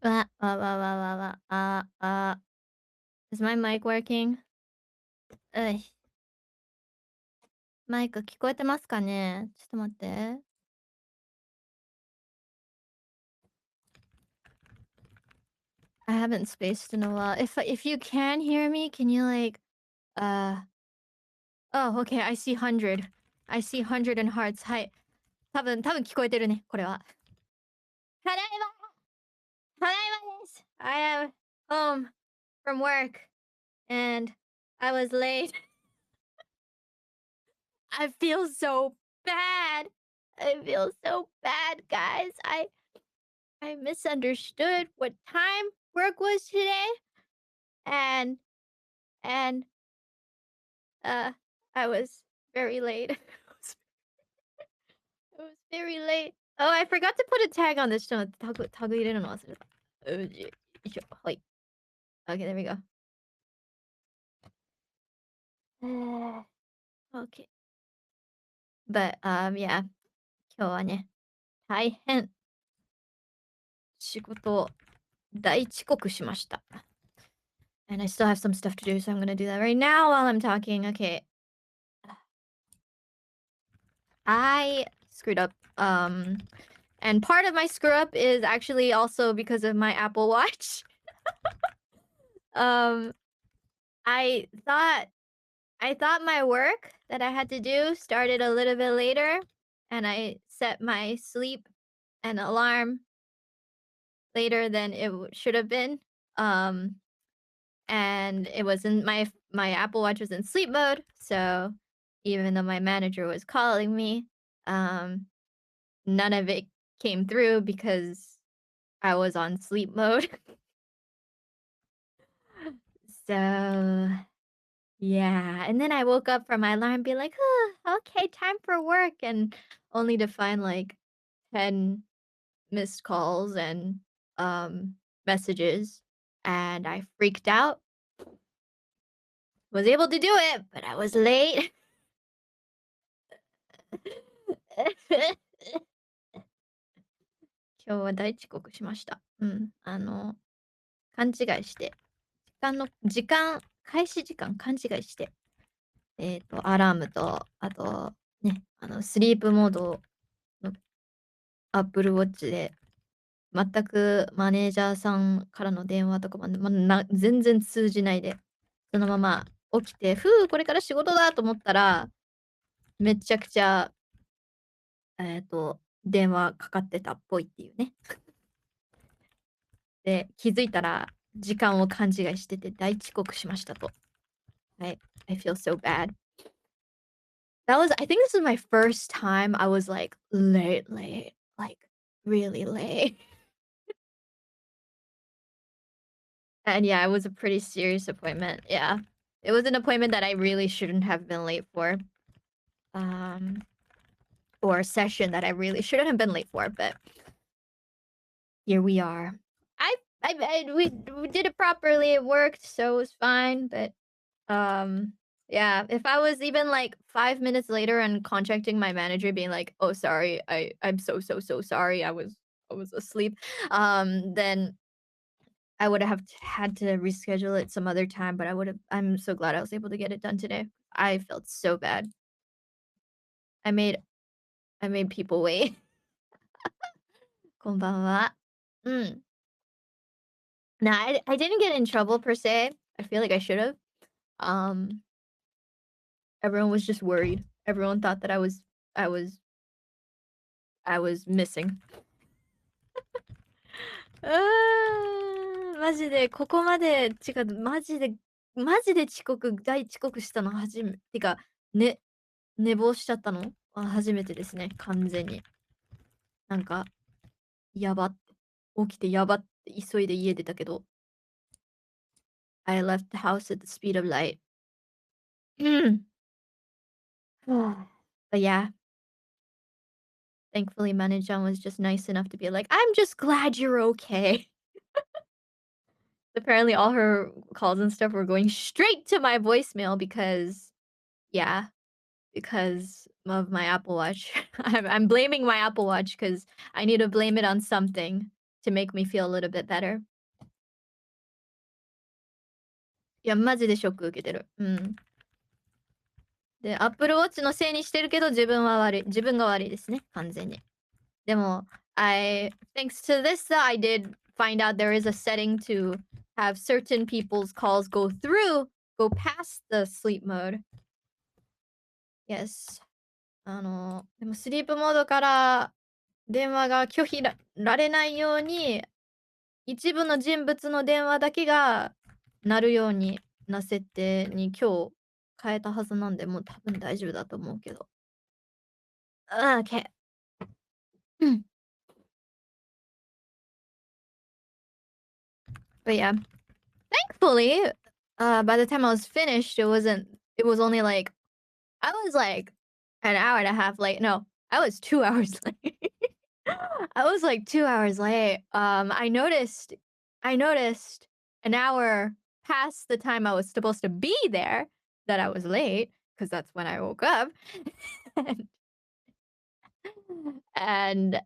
Is my mic working? うい。マイク聞こえてますかね？ちょっと待って。I haven't spaced in a while. If you can hear me, can you like, uh oh, okay, I see 100. I see 100 in hearts. はい。多分聞こえてるね、これは。ただいまただいまです。I am home from work and I was late. I feel so bad. I feel so bad, guys. I misunderstood what time work was today, and and uh I was very late. I was very late. Oh, I forgot to put a tag on this. ちょっと待って、タグ入れるの忘れた。よいしょ。はい。Okay, there we go. Okay. But yeah. 今日はね、大変仕事大遅刻しました。And I still have some stuff to do, so I'm gonna do that right now while I'm talking. Okay. I screwed up. And part of my screw up is actually also because of my Apple Watch. um, I thought I thought my work that I had to do started a little bit later, and I set my sleep and alarm later than it should have been. Um, and it was in my Apple Watch was in sleep mode, so even though my manager was calling me, um, none of it came through because I was on sleep mode. So, yeah, and then I woke up from my alarm, be like, "Huh, okay, time for work," and only to find like 10 missed calls and messages, and I freaked out. Was able to do it, but I was late. 今日は大遅刻しました。うん、勘違いして、開始時間勘違いして、アラームと、あと、ね、スリープモードの Apple Watch で、全くマネージャーさんからの電話とかも、全然通じないで、そのまま起きて、これから仕事だと思ったら、めちゃくちゃ、電話かかってたっぽいっていうね。で、気づいたら時間を勘違いしてて大遅刻しましたと。はい。I feel so bad. I think this is my first time I was like late, like really late. And yeah, it was a pretty serious appointment. Yeah. It was an appointment that I really shouldn't have been late for. Um, or a session that I really shouldn't have been late for, but here we are. We did it properly. It worked, so it was fine. But yeah, if I was even like 5 minutes later and contacting my manager, being like, "Oh, sorry, I'm so sorry. I was asleep," then I would have had to reschedule it some other time. But I'm so glad I was able to get it done today. I felt so bad. I made I made people wait. こんばんは。うん。No, I didn't get in trouble per se. I feel like I should have. Um, everyone was just worried. Everyone thought that I was I was missing. マジでここまで、マジで大遅刻したのてか、寝坊しちゃったのは初めてですね、完全に。なんか、やばって、起きてやばって急いで家出たけど、I left the house at the speed of light. うん。But yeah, thankfully Manajan was just nice enough to be like, "I'm just glad you're okay." Apparently all her calls and stuff were going straight to my voicemail because yeah, because of my Apple Watch. I'm blaming my Apple Watch because I need to blame it on something. to make me feel a little bit better. いや、マジでショック受けてる。うん。で、Apple Watch のせいにしてるけど、自分が悪いですね、完全に。でも、thanks to this, I did find out there is a setting to have certain people's calls go past the sleep mode. Yes. でもスリープモードから電話が拒否られないように、一部の人物の電話だけが鳴るようにな設定に今日変えたはずなんで、もう多分大丈夫だと思うけど。Okay. うん。But yeah, thankfully, by the time I was finished, it was only like I was like an hour and a half late. No, I was 2 hours late. I was like 2 hours late. I noticed an hour past the time I was supposed to be there that I was late because that's when I woke up. and, and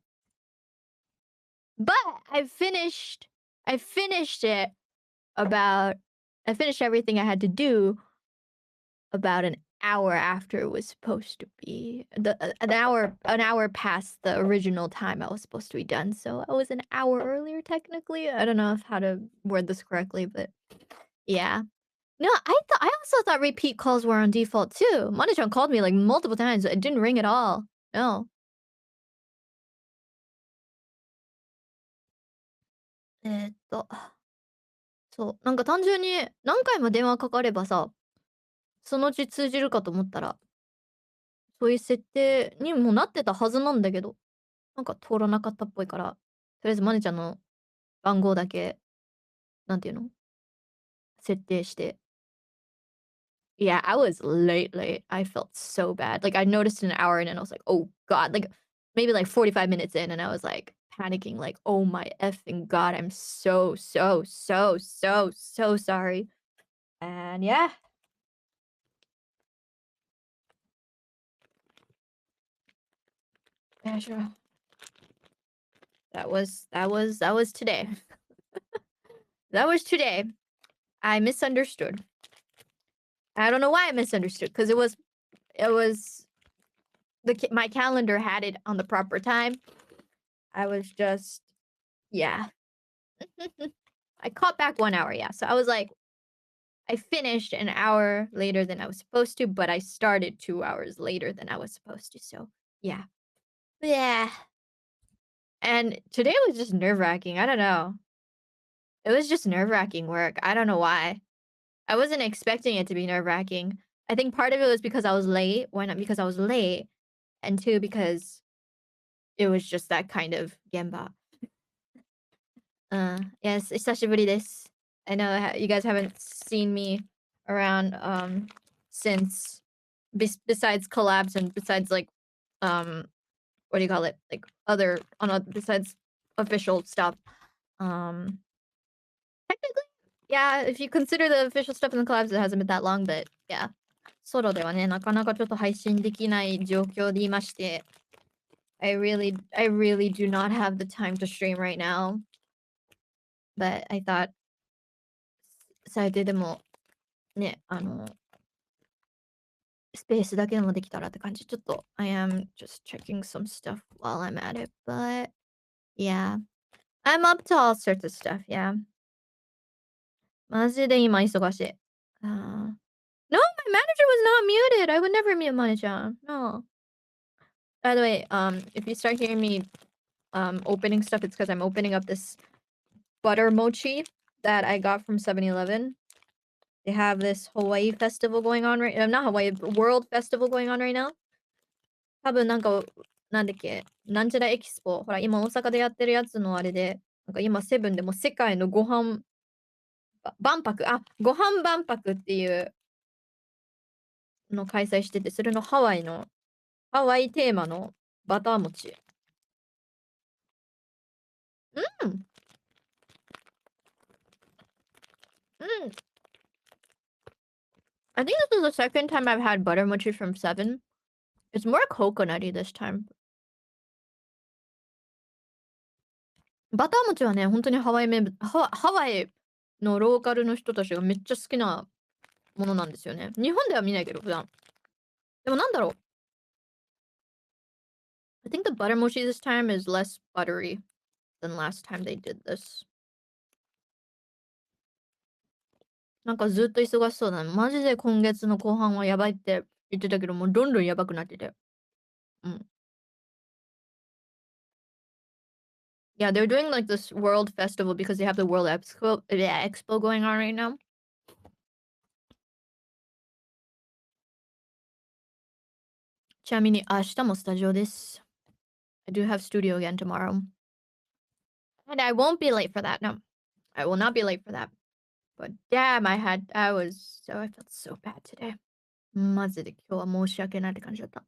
but I finished it about I finished everything I had to do about an hour after it was supposed to be. An hour past the original time I was supposed to be done. So I was an hour earlier technically. I don't know how to word this correctly, but yeah. No, I also thought repeat calls were on default too. Monochan called me like multiple times. It didn't ring at all. No. えーっと、そう、なんか単純に何回も電話かかればさ、そのうち通じるかと思ったら、そういう設定にもなってたはずなんだけど、なんか通らなかったっぽいから、とりあえずマネちゃんの番号だけ、なんていうの、設定して。Yeah, I was late. I felt so bad. Like I noticed an hour in and I was like, "Oh god." Like maybe like 45 minutes in and I was like panicking like, "Oh my effing god. I'm so sorry." And yeah. Yeah, sure. That was today. That was today. I misunderstood. I don't know why I misunderstood because it was my calendar had it on the proper time. I was just yeah. I caught back 1 hour, yeah. So I was like I finished an hour later than I was supposed to, but I started 2 hours later than I was supposed to. So, yeah. Yeah. And today was just nerve-wracking. I don't know. It was just nerve-wracking work. I don't know why. I wasn't expecting it to be nerve-wracking. I think part of it was because I was late, because I was late, and two because it was just that kind of gemba. Yes, 久しぶりです. I know you guys haven't seen me around since besides collabs and besides like what do you call it? Like besides official stuff. Um technically, yeah, if you consider the official stuff in the collabs, it hasn't been that long, but yeah. ソロではね、なかなかちょっと配信できない状況でいまして、I really do not have the time to stream right now. But I thought 最低でもね、スペースだけでもできたらって感じ。ちょっと I am just checking some stuff while I'm at it, but yeah. I'm up to all sorts of stuff, yeah. マジで今忙しい。No, my manager was not muted. I would never mute Manager. No. By the way, if you start hearing me opening stuff, it's because I'm opening up this butter mochi that I got from 7-Eleven. They have this Hawaii festival going on not Hawaii, World Festival going on right now. 多分なんか、なんだっけ、なんちゃらエキスポ、ほら、今大阪でやってるやつのあれで、なんか今セブンでも世界の万博、ご飯万博っていうのを開催してて、それのハワイテーマのバター餅。うん。うん。I think this is the second time I've had butter mochi from Seven. It's more coconutty this time. バター餅はね、ほんとにハワイ名物ハワイのローカルの人たちがめっちゃ好きなものなんですよね。日本では見ないけど、普段。でもなんだろう、I think the butter mochi this time is less buttery than last time they did this. なんかずっと忙しそうだね。マジで今月の後半はやばいって言ってたけど、もうどんどんやばくなってて。うん。Yeah, they're doing like this world festival because they have the World Expo, yeah, Expo going on right now. ちなみに明日もスタジオです。I do have studio again tomorrow. And I won't be late for that. No, I will not be late for that. But damn, I felt so bad today. マジで今日は申し訳ないって感じだった。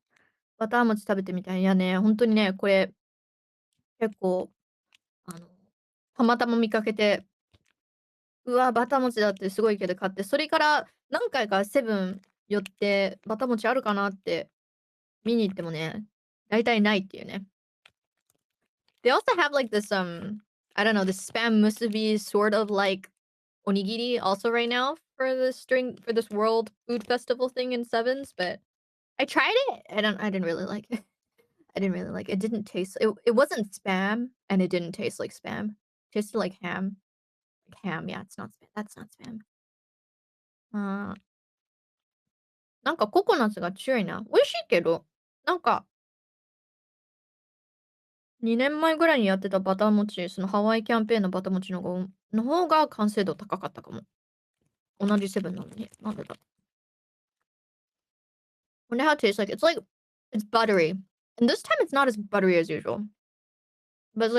バター餅食べてみたい。いやね、ほんとにね、これ結構、あの、たまたま見かけて、うわ、バター餅だってすごいけど買って、それから何回かセブン寄って、バター餅あるかなって見に行ってもね、大体ないっていうね。They also have like this, I don't know, this spam musubi sort of like onigiri also right now for this World Food Festival thing in Sevens, but I tried it. I didn't really like it. I didn't really like it. It didn't taste it wasn't spam and it didn't taste like spam. It tasted like ham. Like ham, yeah, it's not spam. That's not spam. あーなんかココナッツが強いな。美味しいけど、なんか2年前ぐらいにやってたバター餅、そのハワイキャンペーンのバター餅の方が完成度高かったかも。同じセブンなのに。なんでだ。Wonder how it tastes like. It's buttery. And this time it's not as buttery as usual. But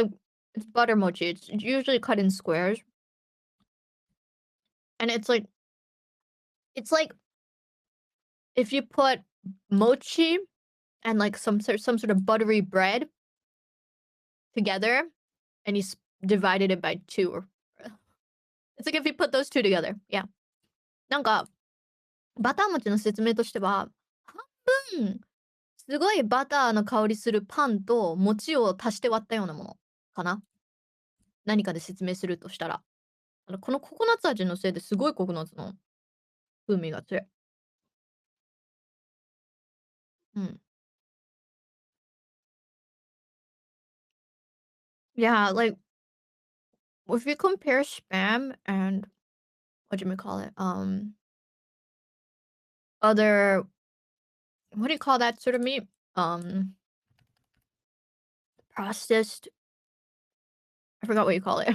it's butter mochi. It's usually cut in squares. And it's like if you put mochi and like some sort of buttery bread together and divided it by two. It's like if you put those two together. Yeah. なんか、バター餅の説明としては、半分、すごいバターの香りするパンと餅を足して割ったようなものかな。何かで説明するとしたら。このココナッツ味のせいですごいココナッツの風味が強い。うん。Yeah, like if you compare spam and what do you call it? Other what do you call that sort of meat? Um, processed. I forgot what you call it.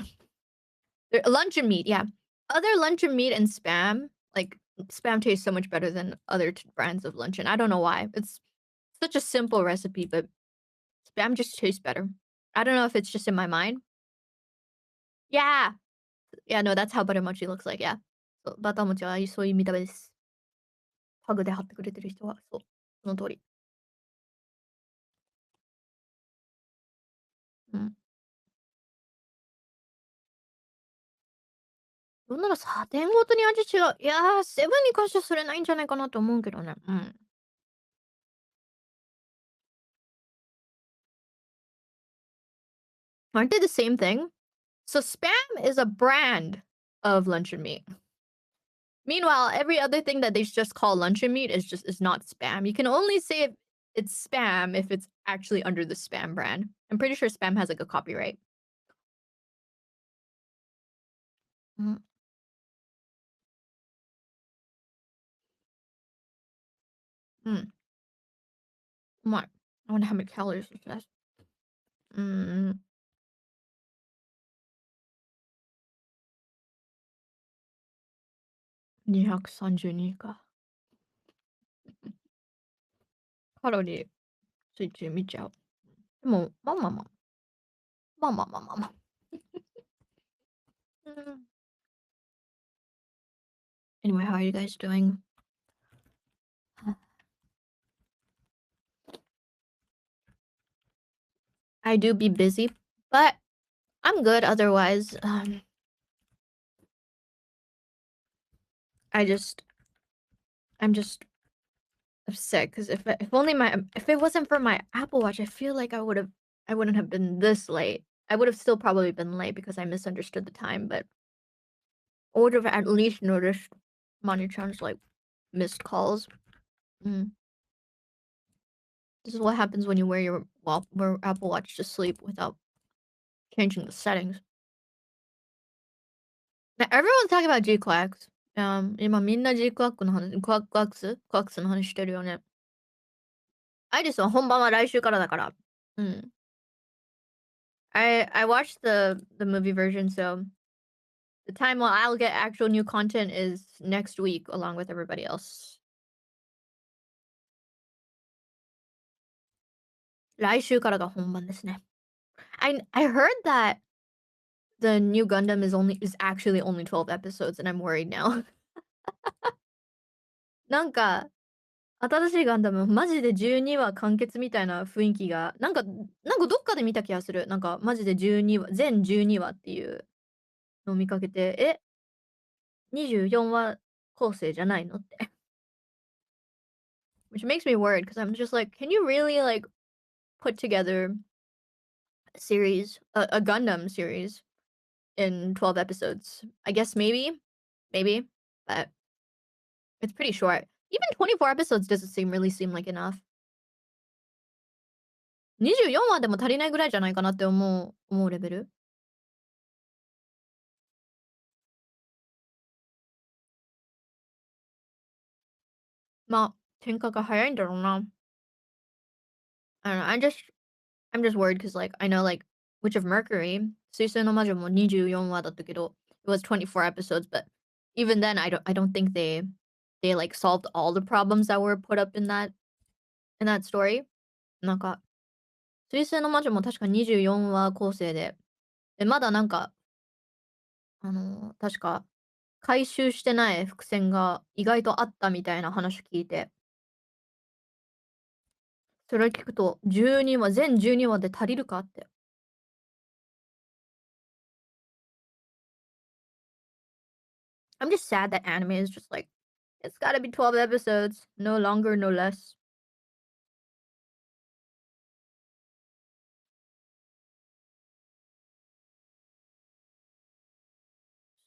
Luncheon meat. Yeah, other luncheon meat and spam. Like spam tastes so much better than other brands of luncheon. I don't know why. It's such a simple recipe, but spam just tastes better. I don't know if it's just in my mind. Yeah. Yeah, no, that's how butter mochi looks like, yeah. そう、バター餅はそういう見た目です。タグで貼ってくれてる人は、そう、その通り。うん。どんなら査定ごとに味違う。いやー、セブンに関してはそれないんじゃないかなと思うけどね。うん。Aren't they the same thing? So spam is a brand of luncheon meat. Meanwhile, every other thing that they just call luncheon meat is not spam. You can only say if it's spam if it's actually under the spam brand. I'm pretty sure spam has like a copyright. うん。うん。うまい。I wonder how many calories it says. うーん。232か。カロリースイッチ見ちゃう。でも、まあまあまあ。まあまあまあまあまあ。うん。Anyway, how are you guys doing? I do be busy, but I'm good otherwise. I just I'm just upset because if only my if it wasn't for my Apple Watch, I feel like I wouldn't have been this late. I would have still probably been late because I misunderstood the time, but I would have at least noticed Mani-chan's, like, missed calls. Mm. This is what happens when you wear your Apple Watch to sleep without changing the settings. Now, everyone's talking about G-Quacks. 今みんな G-Quack の話、クワックスの話してるよね。アイリスは本番は来週からだから。うん。I watched the movie version, so the time when I'll get actual new content is next week along with everybody else. 来週からが本番ですね。I heard that the new Gundam is actually only 12 episodes, and I'm worried now. なんか、新しいガンダム、マジで12話完結みたいな雰囲気が、なんかどっかで見た気がする。なんかマジで12話、全12話っていうのを見かけて、24話構成じゃないのって。Which makes me worried because I'm just like, can you really like put together a series, a Gundam series in 12 episodes? I guess maybe, but it's pretty short. Even 24 episodes doesn't really seem like enough. 24話でも足りないぐらいじゃないかなって思うレベル。まあ、転化が早いんだろうな。I don't know. I'm just worried because like I know like Witch of Mercury, 水星の魔女も24話だったけど it was 24 episodes, but even then I don't think they like solved all the problems that were put up in that story. なんか、水星の魔女も確か24話構成で、まだなんか、確か回収してない伏線が意外とあったみたいな話聞いて、それを聞くと12話、全12話で足りるかって。I'm just sad that anime is just like, it's gotta be 12 episodes, no longer, no less.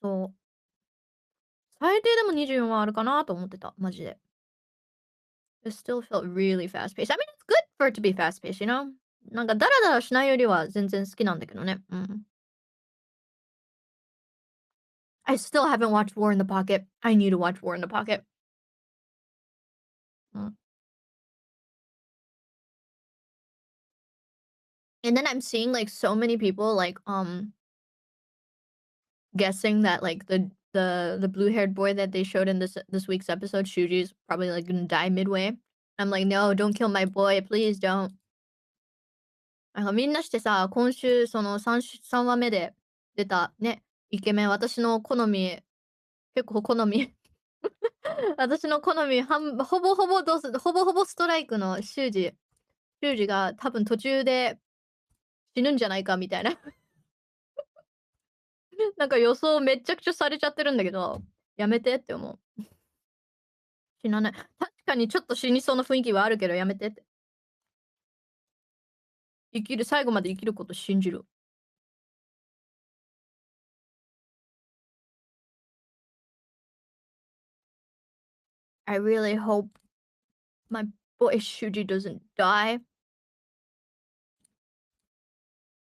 そう。最低でも24話あるかなと思ってた、マジで。It still felt really fast paced. I mean, it's good for it to be fast paced, you know? なんかダラダラしないよりは全然好きなんだけどね。うん。I still haven't watched War in the Pocket. I need to watch War in the Pocket. うん。And then I'm seeing like so many people like guessing that like the blue-haired boy that they showed in this week's episode, Shuji's probably like gonna die midway. I'm like, no, don't kill my boy, please don't. みんなしてさ、今週その3話目で出たね、イケメン、私の好み、結構好み、私の好み、ほぼほぼストライクの修二が多分途中で死ぬんじゃないかみたいな、なんか予想めっちゃくちゃされちゃってるんだけど、やめてって思う。死なない。確かにちょっと死にそうな雰囲気はあるけど、やめてって。最後まで生きること信じる。I really hope my boy Shuji doesn't die.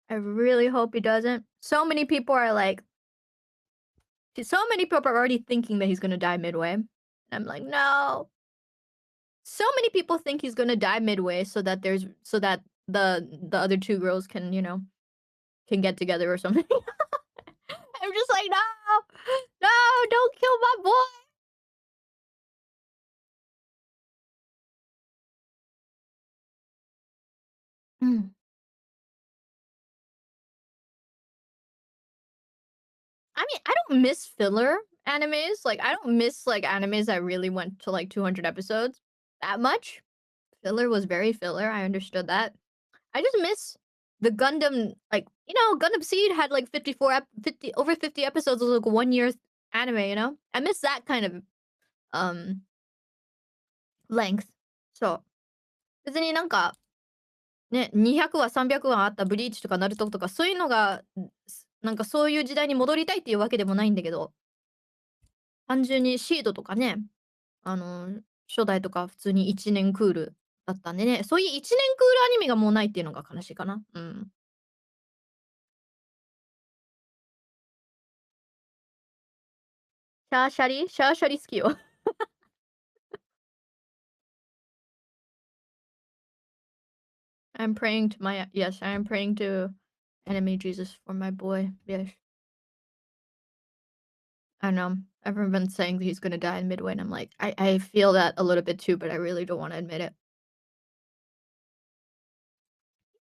I really hope he doesn't. So many people are like, so many people are already thinking that he's gonna die midway. And I'm like, no. So many people think he's gonna die midway so that the other two girls can, can get together or something. I'm just like, no, no, don't kill my boy. Mm. I mean, I don't miss filler animes. Like, I don't miss like animes that really went to like 200 episodes that much. Filler was very filler. I understood that. I just miss the Gundam, like, Gundam Seed had like 50 over 50 episodes. It was like 1 year anime, you know? I miss that kind of um length. So, 別になんかね、200話、300話あったブリーチとかナルトとか、そういうのが、なんかそういう時代に戻りたいっていうわけでもないんだけど、単純にシードとかね、あの、初代とか普通に1年クールだったんでね、そういう1年クールアニメがもうないっていうのが悲しいかな。うん。シャーシャリ好きよ。I'm praying to my yes, I am praying to enemy Jesus for my boy. Yes. I know. Everyone's saying that he's gonna die in midway, and I'm like, I feel that a little bit too, but I really don't want to admit it.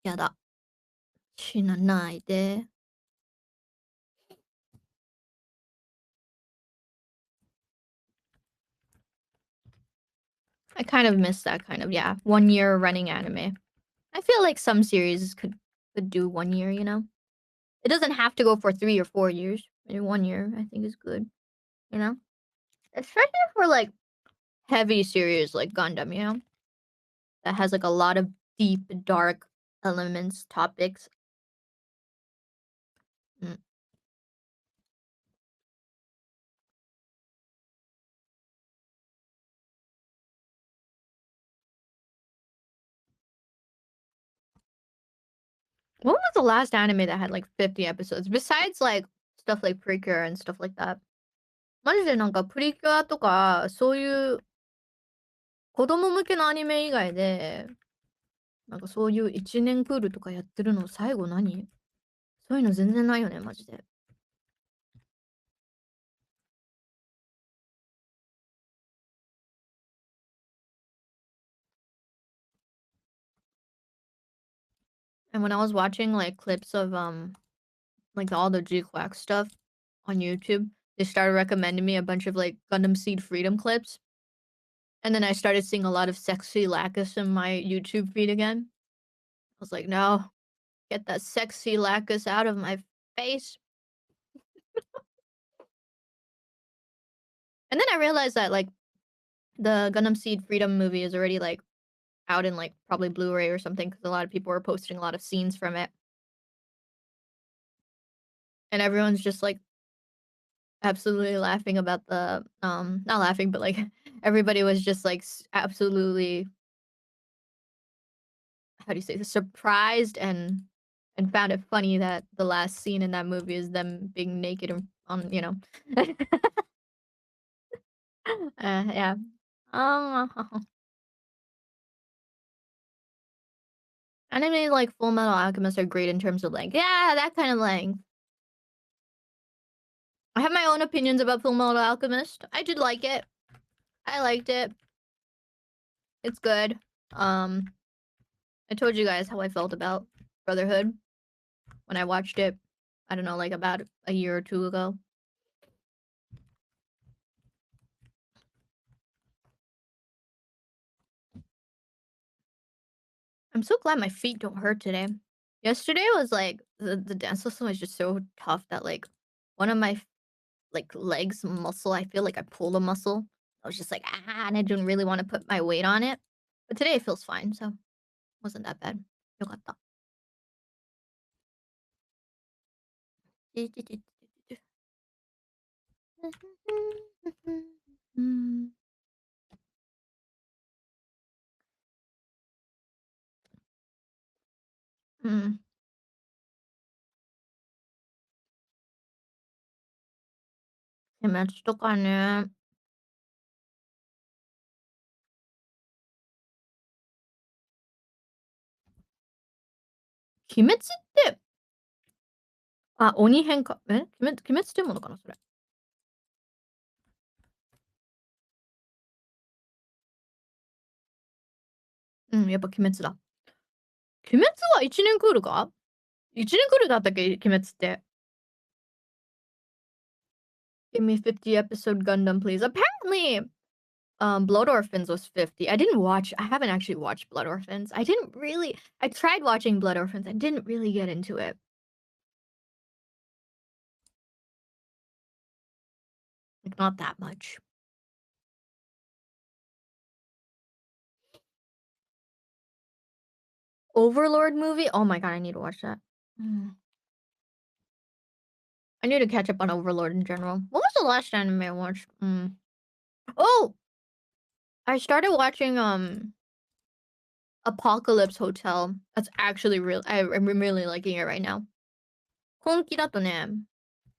やだ。死なないで。I kind of miss that kind of, yeah, 1 year running anime. I feel like some series could do 1 year, you know? It doesn't have to go for 3 or 4 years. Maybe 1 year, I think is good, you know? Especially for like heavy series like Gundam, you know? That has like a lot of deep, dark elements, topics. Mm. What was the last anime that had like 50 episodes? Besides like stuff like Precure and stuff like that. マジでなんかプリキュアとか、そういう子供向けのアニメ以外で、なんかそういう1年クールとかやってるの最後何？そういうの全然ないよね、マジで。And when I was watching like clips of like all the G-Quack stuff on YouTube, they started recommending me a bunch of like Gundam Seed Freedom clips. And then I started seeing a lot of sexy Lacus in my YouTube feed again. I was like, no, get that sexy Lacus out of my face. And then I realized that like the Gundam Seed Freedom movie is already like out in like probably Blu-ray or something because a lot of people are posting a lot of scenes from it. And everyone's just like absolutely laughing about the not laughing, but like everybody was just like absolutely, how do you say this, surprised and found it funny that the last scene in that movie is them being naked on, you know. Yeah. Um, Anime like Full Metal Alchemist are great in terms of like, yeah, that kind of length. I have my own opinions about Full Metal Alchemist. I did like it. I liked it. It's good. Um, I told you guys how I felt about Brotherhood when I watched it. I don't know, like about a year or two ago. I'm so glad my feet don't hurt today. Yesterday was like the dance lesson was just so tough that like one of my like legs muscle, I feel like I pulled a muscle. I was just like ah, and I didn't really want to put my weight on it. But today it feels fine, so it wasn't that bad. よかった。うん。鬼滅とかね。鬼滅って、あ、鬼編か。鬼滅っていうものかな、それ。うん、やっぱ鬼滅だ。鬼滅は1年クールか？ 1 年クールだったっけ？鬼滅って。Give me 50 episode Gundam, please. Apparently, Blood Orphans was 50. I haven't actually watched Blood Orphans. I tried watching Blood Orphans. I didn't really get into it. Like, not that much. Overlord movie? Oh my god, I need to watch that. Mm. I need to catch up on Overlord in general. What was the last anime I watched? Oh! I started watching, Apocalypse Hotel. That's actually real. I'm really liking it right now. 本気だとね、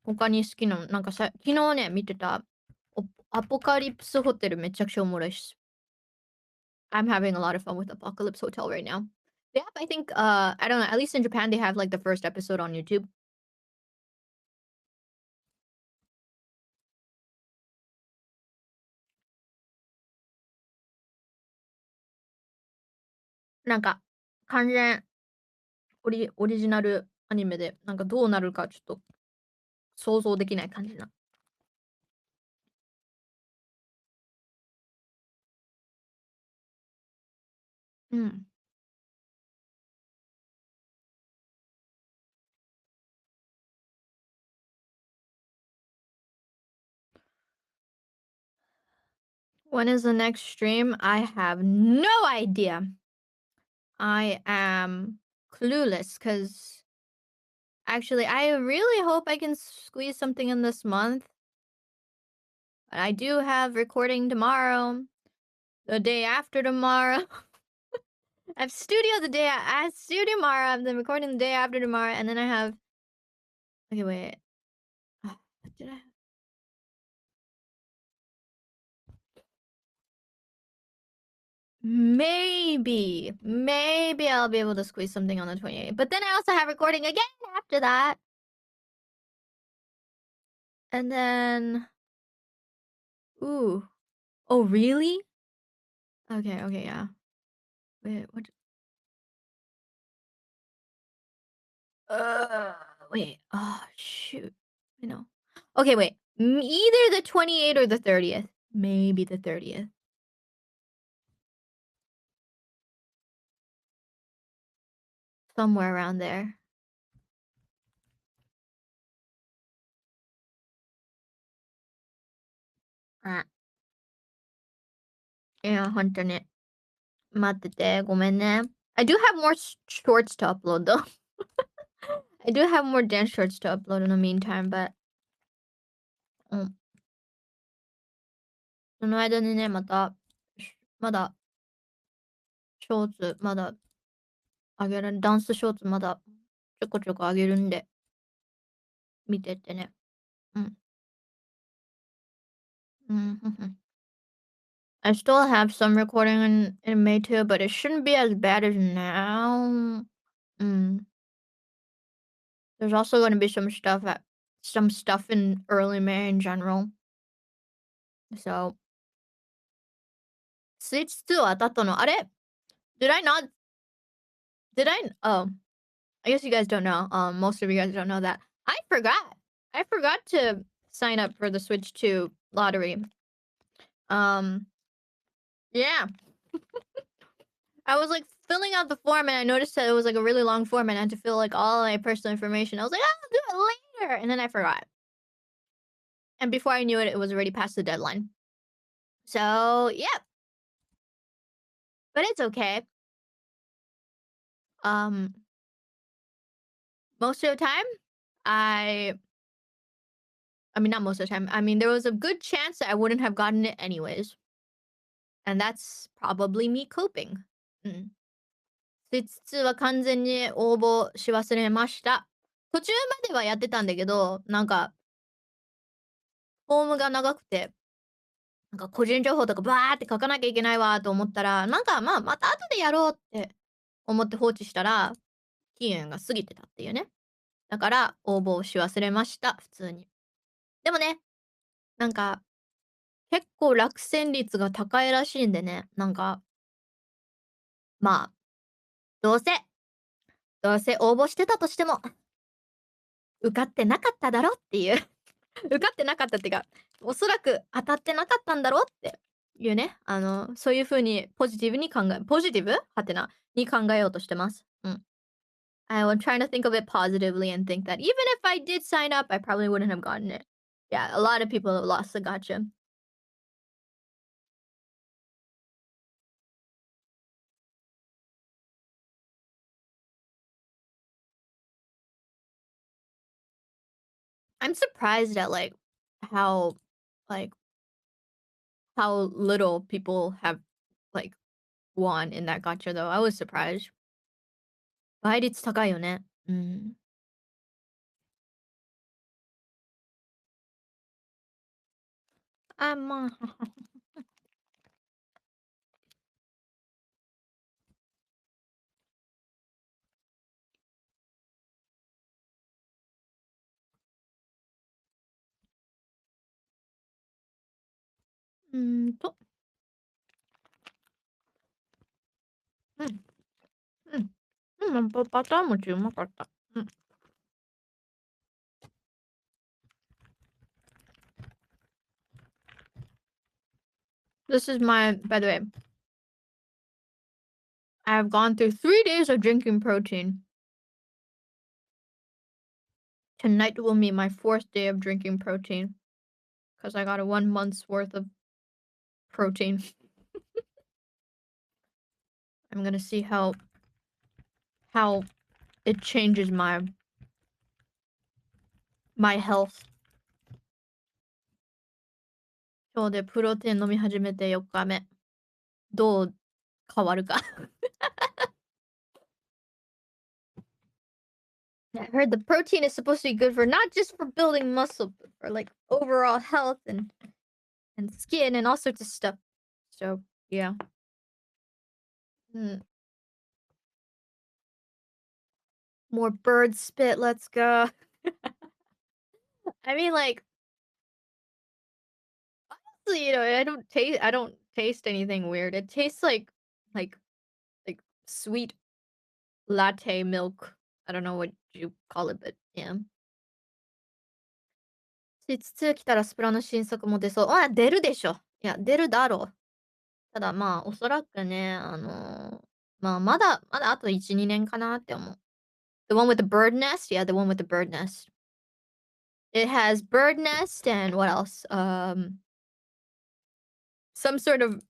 他に好きなの、なんか昨日ね、見てた、アポカリプスホテルめちゃくちゃおもろいっす。I'm having a lot of fun with Apocalypse Hotel right now. The app, I think, I don't know, at least in Japan, they have like the first episode on YouTube. なんか、完全オリジナルアニメで、なんかどうなるかちょっと想像できない感じな。うん。When is the next stream? I have no idea. I am clueless because actually, I really hope I can squeeze something in this month. But I do have recording tomorrow, the day after tomorrow. I have studio I have studio tomorrow. I'm then recording the day after tomorrow, and then I have. Okay, wait. What did I? Maybe I'll be able to squeeze something on the 28th. But then I also have recording again after that. And then, ooh, oh really? Okay, yeah. Wait, what? Uh, wait. Oh shoot. I know. Okay, wait. Either the 28th or the 30th. Maybe the 30th. Somewhere around there. Ah, yeah, 本当に。待ってて、ごめんね。I do have more shorts to upload though. I do have more dance shorts to upload in the meantime, but うん。その間にね、まだ、ショーツ、まだダンスショーツまだちょこちょこあげるんで、見てってね。うん。うん、ふんふん。I still have some recording in May too, but it shouldn't be as bad as now. Mm. There's also gonna be some stuff in early May in general. So, Switch 2は当たったの？あれ？ Did I not did I oh, I guess you guys don't know. Most of you guys don't know that. I forgot. I forgot to sign up for the Switch 2 lottery. Um, yeah. I was like filling out the form and I noticed that it was like a really long form and I had to fill like all my personal information. I was like, I'll do it later. And then I forgot. And before I knew it, it was already past the deadline. So, yeah, but it's okay. Um, most of the time, I I mean, not most of the time. I mean, there was a good chance that I wouldn't have gotten it anyways. And that's probably me coping. うん。実は完全に応募し忘れました。途中まではやってたんだけど、なんか、フォームが長くて、なんか個人情報とかバーって書かなきゃいけないわと思ったら、なんか、まあ、また後でやろうって思って放置したら、期限が過ぎてたっていうね。だから、応募をし忘れました、普通に。でもね、なんか、結構落選率が高いらしいんでね、なんか、まあ、どうせどうせ応募してたとしても、受かってなかっただろっていう受かってなかったっていうか、おそらく当たってなかったんだろうっていうね、そういう風にポジティブ？はてな、に考えようとしてます。うん。I was trying to think of it positively and think that even if I did sign up, I probably wouldn't have gotten it. Yeah, a lot of people have lost the gotcha. I'm surprised at, how like, how little people have, like, won in that gacha though. I was surprised. 倍率高いよね。うん。あ、まあ、うーんと、うん、うん。うん、バター餅うまかった。うん。This is my by the way, I've gone through 3 days of drinking protein. Tonight will be my 4th day of drinking protein because I got a 1 month's worth of protein. I'm gonna see how it changes my health. 今日でプロテイン飲み始めて4日目。どう変わるか。I heard the protein is supposed to be good for not just for building muscle, but for like overall health and skin and all sorts of stuff. So yeah. Mm, more bird spit. Let's go. I mean, like, honestly, I don't taste anything weird. It tastes like like sweet latte milk. I don't know what you call it, but yeah. 5つ来たらスプラの新作も出そう。あ、出るでしょ。いや、出るだろう。ただまあ、おそらくね、まあ、まだあと1、2年かなって思う。The one with the bird nest? Yeah, the one with the bird nest. It has bird nest and what else? Some sort of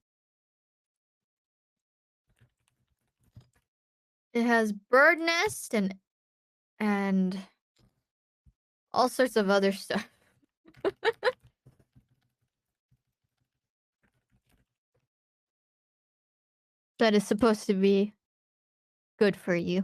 it has bird nest and all sorts of other stuff that is supposed to be good for you.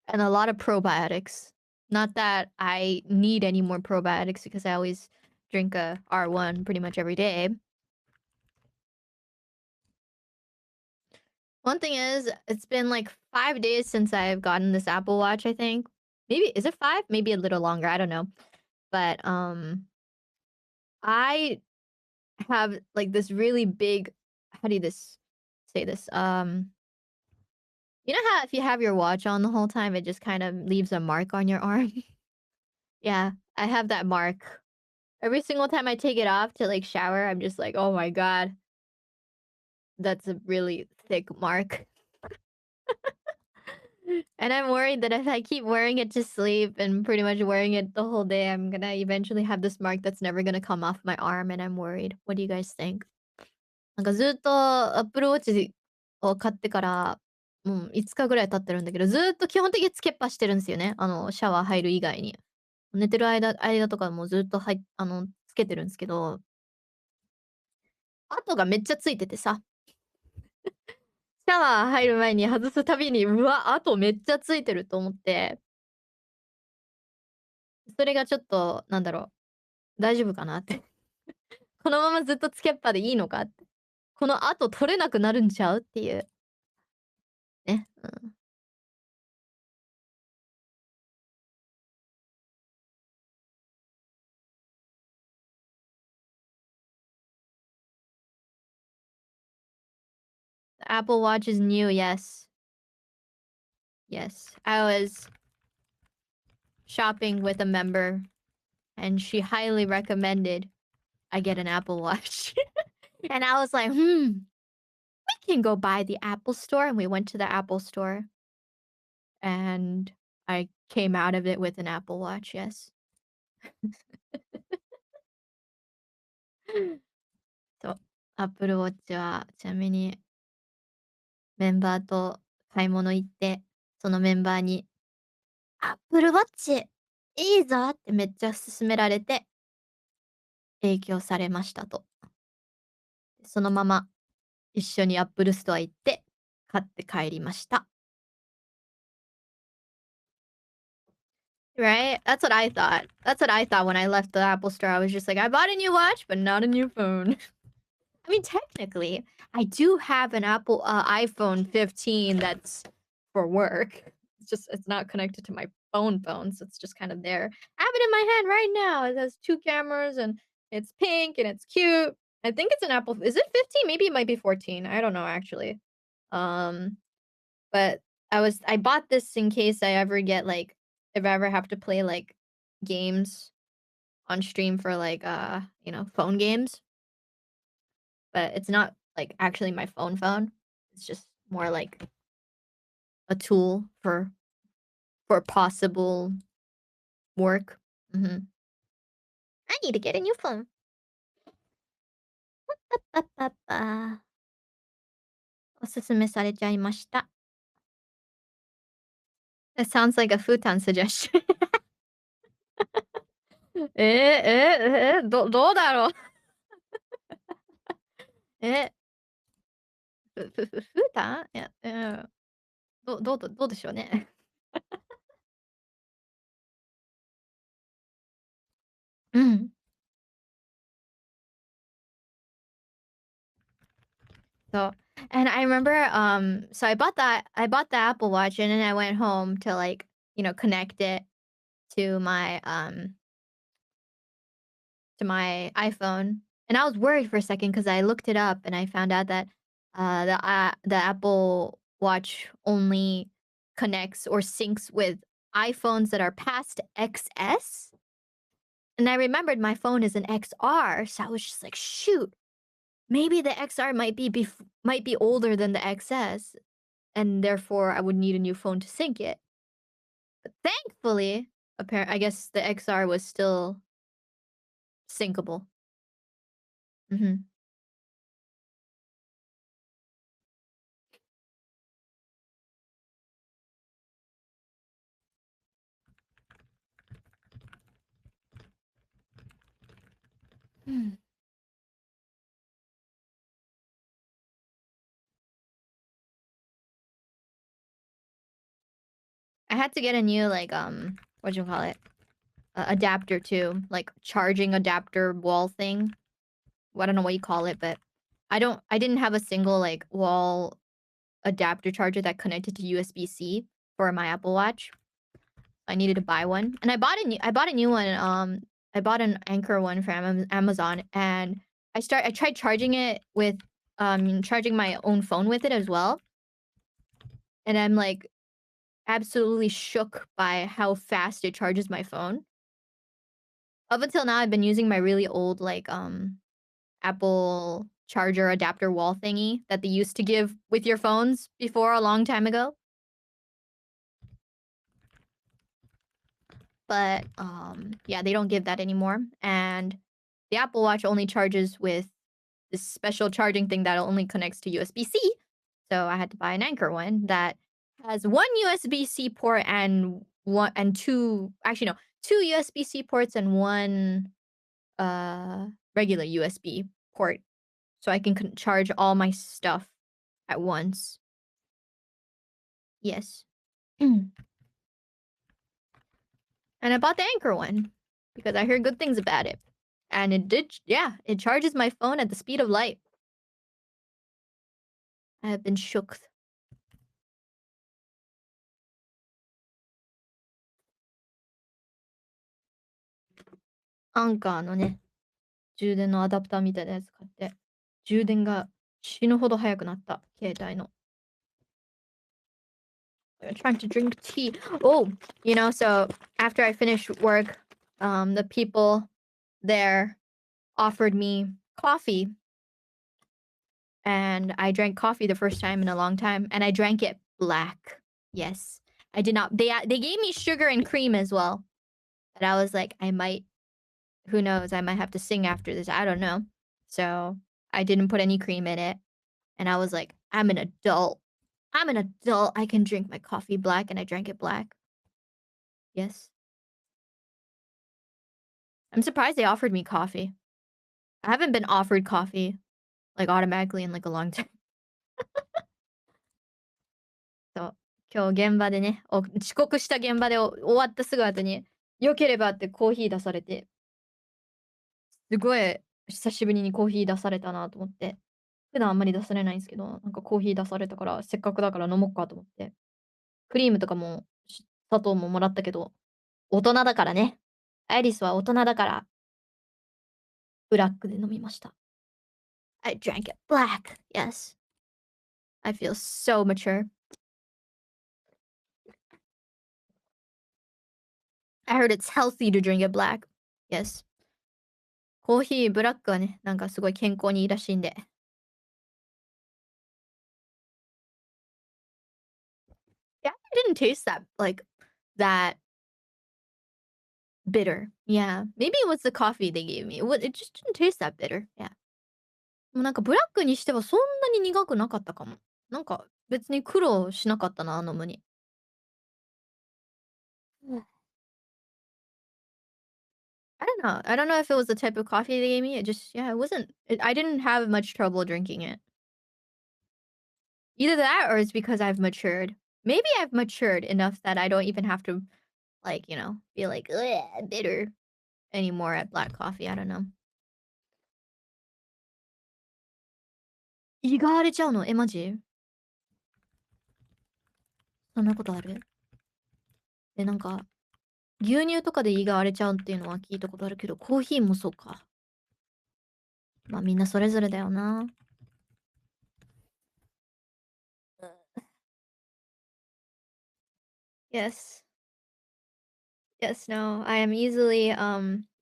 And a lot of probiotics. Not that I need any more probiotics because I always drink a R1 pretty much every day. One thing is, it's been like 5 days since I've gotten this Apple Watch, I think. Maybe, is it five? Maybe a little longer. I don't know. But I have like this really big, how do you this say this? You know how if you have your watch on the whole time, it just kind of leaves a mark on your arm? Yeah, I have that mark. Every single time I take it off to like shower, I'm just like, oh my God, that's a really thick mark. And I'm worried that if I keep wearing it to sleep and pretty much wearing it the whole day, I'm gonna eventually have this mark that's never gonna come off my arm, and I'm worried. What do you guys think? なんかずっと Apple Watch を買ってから、5日ぐらい経ってるんだけど、ずっと基本的につけっぱしてるんですよね。シャワー入る以外に。寝てる間とかもずっとつけてるんですけど、跡がめっちゃついててさ、シャワー入る前に外すたびに、うわ、跡めっちゃついてると思って、それがちょっと、なんだろう、大丈夫かなって。このままずっとつけっぱでいいのかって。この跡取れなくなるんちゃうっていうね。うん。The Apple Watch is new, yes. Yes. I was shopping with a member and she highly recommended I get an Apple Watch. And I was like, we can go by the Apple store. And we went to the Apple store and I came out of it with an Apple Watch, yes. そう。Apple Watch はちなみにメンバーと買い物行って、そのメンバーに「アップルウォッチいいぞ」ってめっちゃ勧められて、影響されましたと。そのまま一緒にアップルストア行って、買って帰りました。Right? That's what I thought. That's what I thought when I left the Apple store. I was just like, "I bought a new watch, but not a new phone." I mean, technically, I do have an iPhone 15 that's for work. It's not connected to my phone, so it's just kind of there. I have it in my hand right now. It has 2 cameras and it's pink and it's cute. I think it's an Apple is it 15? Maybe it might be 14. I don't know actually. Um, but I bought this in case I ever get like if I ever have to play like games on stream for like phone games, but it's not like actually my phone. It's just more like a tool for possible work. Mhm. I need to get a new phone. Ba, ba, ba. おすすめされちゃいました。That sounds like a futon suggestion. どうだろう。え、フータン？いや、どうでしょうね。うん。So, and I remember, so I bought the Apple Watch and then I went home to like, connect it to my iPhone. And I was worried for a second because I looked it up and I found out that the Apple Watch only connects or syncs with iPhones that are past XS. And I remembered my phone is an XR, so I was just like, shoot, maybe the XR might be older than the XS, and therefore I would need a new phone to sync it. But thankfully, I guess the XR was still syncable. Mhm. Hmm. I had to get a new like what you call it? Adapter too, like charging adapter wall thing. Well, I don't know what you call it, but I didn't have a single like wall adapter charger that connected to USB-C for my Apple Watch. I needed to buy one, and I bought a new one. I bought an Anchor one from Amazon, and I tried charging it with charging my own phone with it as well, and I'm like absolutely shook by how fast it charges my phone. Up until now, I've been using my really old like Apple charger adapter wall thingy that they used to give with your phones before a long time ago. But yeah, they don't give that anymore. And the Apple Watch only charges with this special charging thing that only connects to USB-C. So I had to buy an Anchor one that has one USB-C port and two, actually no, two USB-C ports and one regular USB port, so I can charge all my stuff at once. Yes. And I bought the Anchor one because I heard good things about it. And yeah, it charges my phone at the speed of light. I have been shook. アンカーのね、充電のアダプターみたいなやつ買って、充電が死ぬほど早くなった、携帯の。I'm trying to drink tea. Oh, so after I finished work, the people there offered me coffee, and I drank coffee the first time in a long time, and I drank it black. Yes. I did not they gave me sugar and cream as well. But I was like, I might who knows, I might have to sing after this. I don't know. So, I didn't put any cream in it, and I was like, I'm an adult. I'm an adult, I can drink my coffee black, and I drank it black. Yes. I'm surprised they offered me coffee. I haven't been offered coffee, like, automatically in, like, a long time. そう。今日現場でね、遅刻した現場で終わったすぐ後に、良ければってコーヒー出されて、すごい久しぶりにコーヒー出されたなと思って。普段あんまり出されないんですけど、なんかコーヒー出されたから、せっかくだから飲もっかと思って。クリームとかも、砂糖ももらったけど、大人だからね。アイリスは大人だから、ブラックで飲みました。I drank it black. Yes. I feel so mature. I heard it's healthy to drink it black. Yes. コーヒーブラックはね、なんかすごい健康にいいらしいんで。Yeah, it didn't taste that, like, that bitter. Yeah. Maybe it was the coffee they gave me. It just didn't taste that bitter. Yeah. もうなんかブラックにしてはそんなに苦くなかったかも。なんか別に苦労しなかったな、飲むに。うん。I don't know. I don't know if it was the type of coffee they gave me. It just, yeah, it wasn't. I didn't have much trouble drinking it. Either that or it's because I've matured. Maybe I've matured enough that I don't even have to, like, be like, "Ugh, bitter" anymore at black coffee. I don't know. 胃が荒れちゃうの？マジ？そんなことある？なんか、牛乳とかで胃が荒れちゃうっていうのは聞いたことあるけど、コーヒーもそうか。まあ、みんなそれぞれだよな。Yes. Yes, no. I am easily,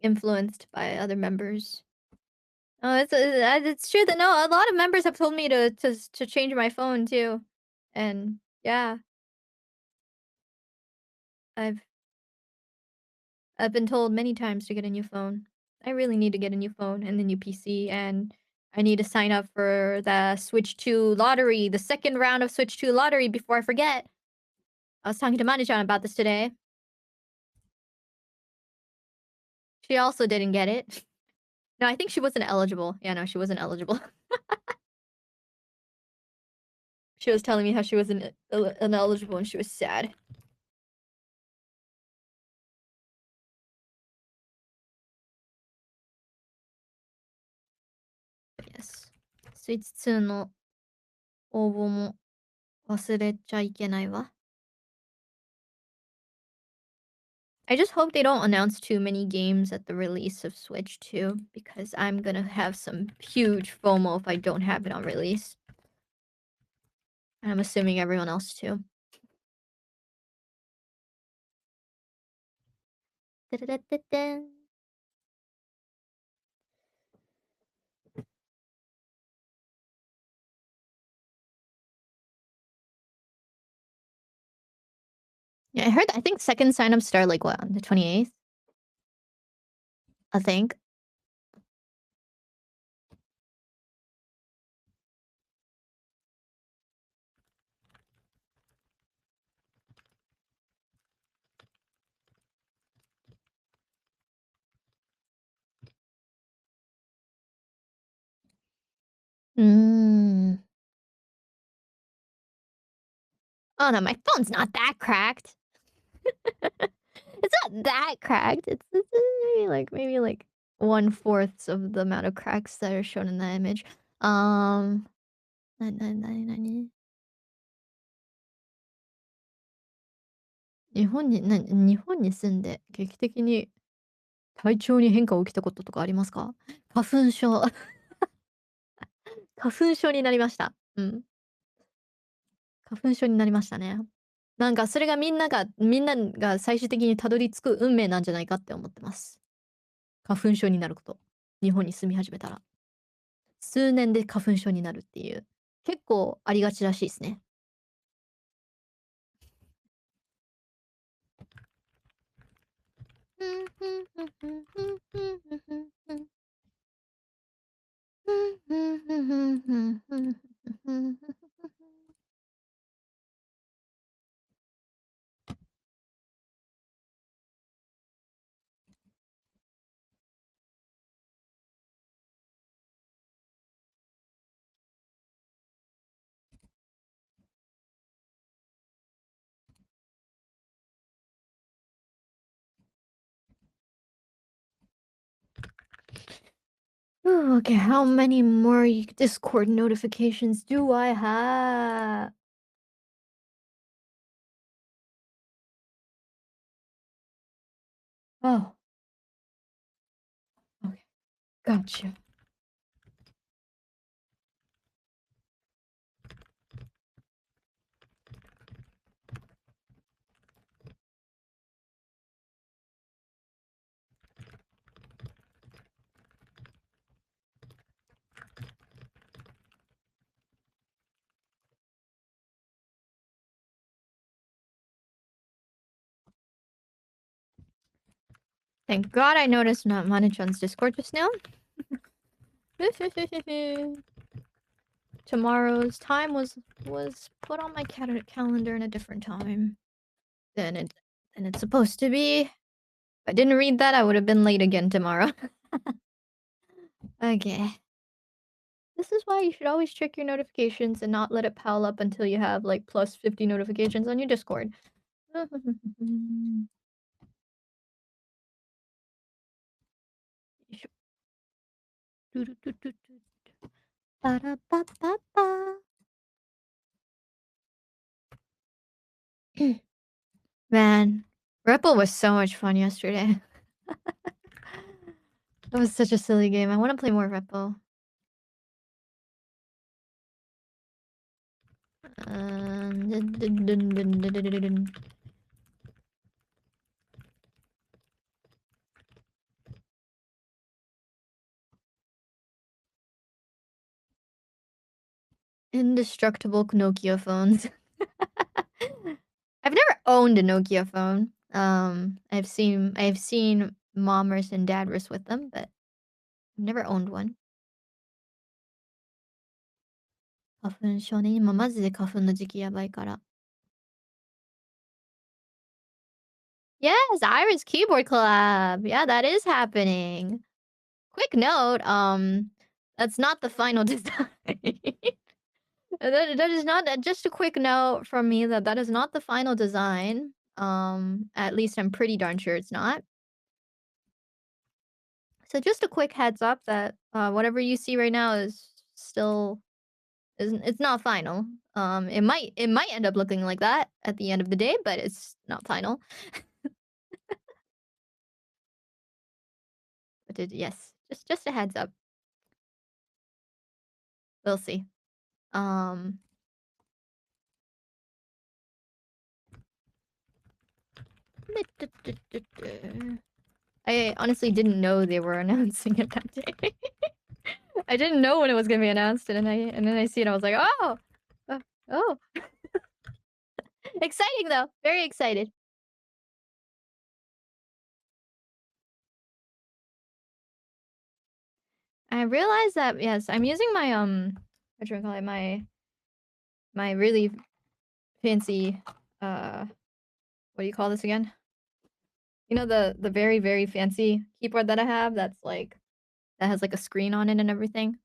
influenced by other members. Oh, it's true that no, a lot of members have told me to change my phone too. And yeah, I've I've been told many times to get a new phone. I really need to get a new phone and a new PC, and I need to sign up for the Switch 2 lottery, the second round of Switch 2 lottery before I forget. I was talking to Mani-chan about this today. She also didn't get it. No, I think she wasn't eligible. Yeah, no, she wasn't eligible. She was telling me how she wasn't ineligible and she was sad. Yes. スイーツ2の応募も忘れちゃいけないわ。I just hope they don't announce too many games at the release of Switch 2 because I'm gonna have some huge FOMO if I don't have it on release. And I'm assuming everyone else too. Da-da-da-da-da. Yeah, I think second signups start like what, on the 28th? I think. Mm. Oh no, my phone's not that cracked. It's not that cracked. It's maybe like 1/4 of the amount of cracks that are shown in the image. Um, なに。日本に住んで劇的に体調に変化起きたこととかありますか？花粉症。花粉症になりました。うん。花粉症になりましたね。なんかそれがみんなが最終的にたどり着く運命なんじゃないかって思ってます。花粉症になること。日本に住み始めたら。数年で花粉症になるっていう、結構ありがちらしいですね。Ooh, okay, how many more Discord notifications do I have? Oh, okay, gotcha. Thank God I noticed not Manachan's Discord just now. Tomorrow's time was put on my calendar in a different time than it's supposed to be. If I didn't read that, I would have been late again tomorrow. Okay. This is why you should always check your notifications and not let it pile up until you have like plus 50 notifications on your Discord. Ba-da-ba-ba-ba. Man, Ripple was so much fun yesterday. That was such a silly game. I want to play more Ripple. Dun, dun, dun, dun, dun, dun, dun, dun. Indestructible Nokia phones. I've never owned a Nokia phone. I've seen mommers and dadders with them, but I've never owned one. 花粉症ね、今マジで花粉の時期やばいから。Yes, IRyS keyboard collab. Yeah, that is happening. Quick note, that's not the final design. That is not just a quick note from me that that is not the final design. At least I'm pretty darn sure it's not. So just a quick heads up that whatever you see right now is still isn't it's not final. It might end up looking like that at the end of the day, but it's not final. But yes, just a heads up. We'll see. Um I honestly didn't know they were announcing it that day. I didn't know when it was gonna be announced, and then I see it. I was like, oh, oh, exciting though, very excited. I realized that yes, I'm using my what do you call it, my really fancy what do you call this again? You know the very very fancy keyboard that I have that's like that has like a screen on it and everything.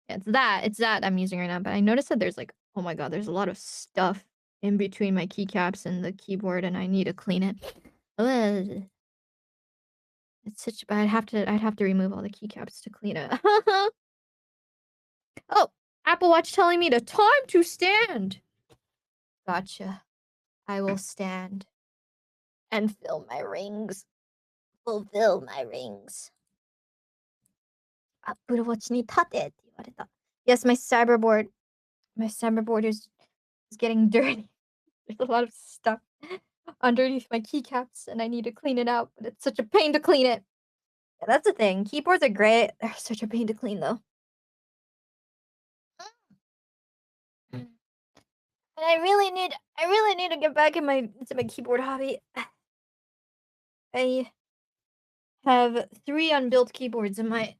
Yeah, it's that I'm using right now. But I noticed that there's like oh my god, there's a lot of stuff in between my keycaps and the keyboard, and I need to clean it. Ugh. It's such but I'd have to remove all the keycaps to clean it. Oh, Apple Watch telling me the time to stand. Gotcha. I will stand and fill my rings. Fulfill my rings. Apple Watch に立てって言われた. Yes, my cyberboard is getting dirty. There's a lot of stuff underneath my keycaps and I need to clean it out, but it's such a pain to clean it. Yeah, that's the thing. Keyboards are great. They're such a pain to clean though. And I really need to get back into my keyboard hobby. I have 3 unbuilt keyboards in my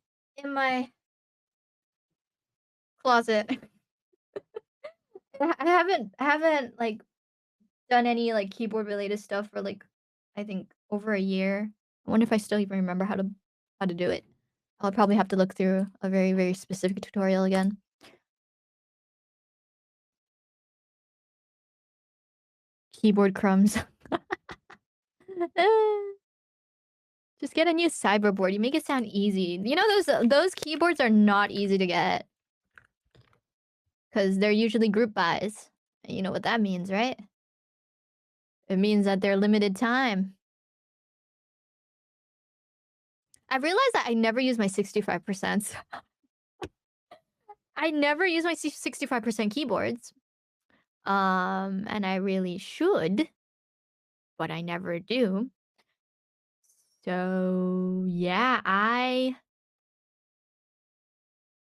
closet. I haven't like done any like keyboard related stuff for like I think over a year. I wonder if I still even remember how to do it. I'll probably have to look through a very very specific tutorial again. Keyboard crumbs. Just get a new cyberboard. You make it sound easy. You know those keyboards are not easy to get because they're usually group buys. And you know what that means, right? It means that they're limited time. I've realized that I never use my 65%. I never use my 65% keyboards. And I really should, but I never do. So, yeah, I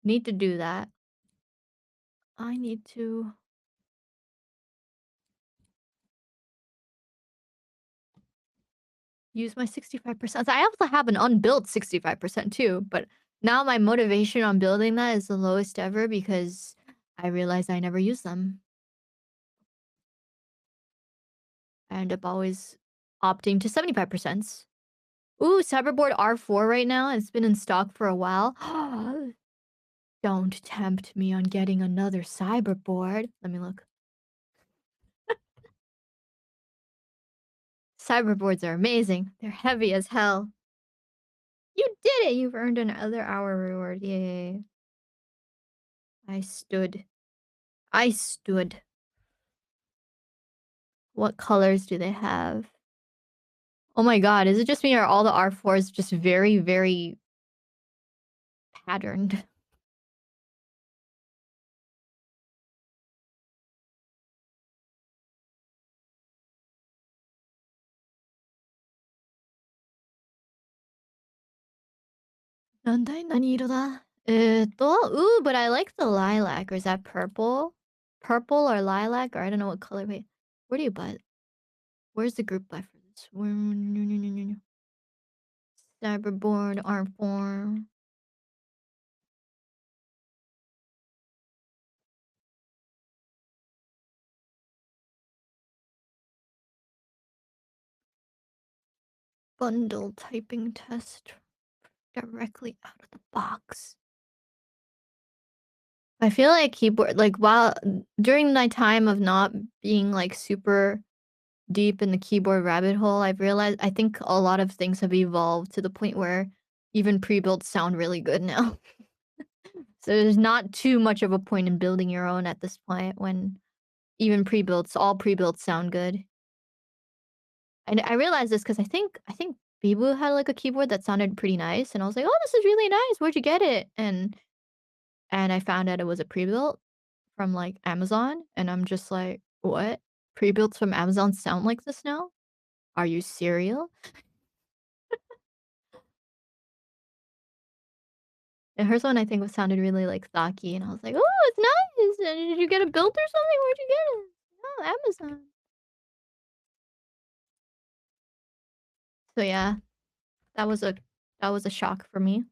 need to do that. I need to use my 65%. I also have an unbuilt 65% too, but now my motivation on building that is the lowest ever because I realize I never use them. I end up always opting to 75%. Ooh, Cyberboard R4 right now. It's been in stock for a while. Don't tempt me on getting another Cyberboard. Let me look. Cyberboards are amazing. They're heavy as hell. You did it! You've earned another hour reward. Yay. I stood. I stood. What colors do they have? Oh my god, is it just me or all the R4s just very, very patterned? Nani色だ? Ooh, but I like the lilac. Or is that purple? Purple or lilac? Or I don't know what color. Wait, where do you buy it? Where's the group buy for this? Cyberboard R4. Bundle typing test directly out of the box. I feel like keyboard like while during my time of not being like super deep in the keyboard rabbit hole, I've realized I think a lot of things have evolved to the point where even pre-built sound really good now. So there's not too much of a point in building your own at this point when even pre-builts, all pre-builts sound good. And I realized this because I think Bibu had like a keyboard that sounded pretty nice, and I was like, "Oh, this is really nice. Where'd you get it?" And I found out it was a pre-built from like Amazon, and I'm just like, "What? Pre-builts from Amazon sound like this now? Are you serial?" And hers one I think was sounded really like thocky, and I was like, "Oh, it's nice. Did you get it built or something? Where'd you get it?" "Oh, Amazon." So yeah, that was a that was a shock for me.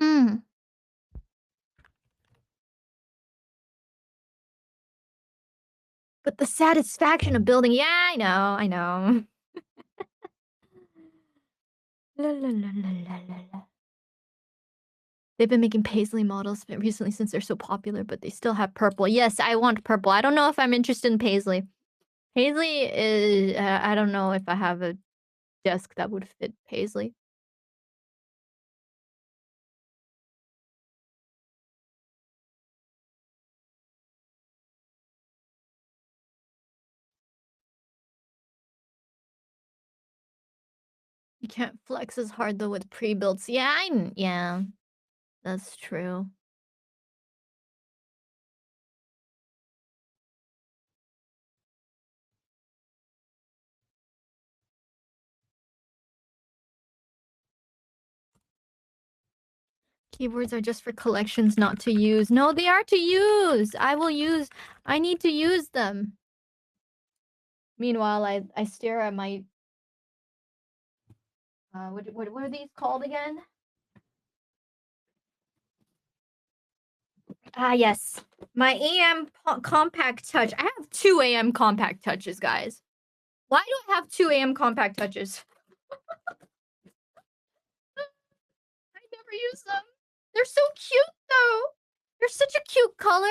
Mm. But the satisfaction of building, yeah, I know. La, la, la, la, la, la, la. They've been making paisley models recently since they're so popular, but they still have purple. Yes, I want purple. I don't know if I'm interested in paisley. Paisley is, I don't know if I have a desk that would fit paisley. You can't flex as hard though with pre-builts. Yeah, yeah, that's true. Keyboards are just for collections, not to use. No, they are to use. I need to use them. Meanwhile, I stare at my what are these called again? Ah, yes. My compact touch. I have 2 AM compact touches, guys. Why do I have 2 AM compact touches? I never use them. They're so cute though. They're such a cute color.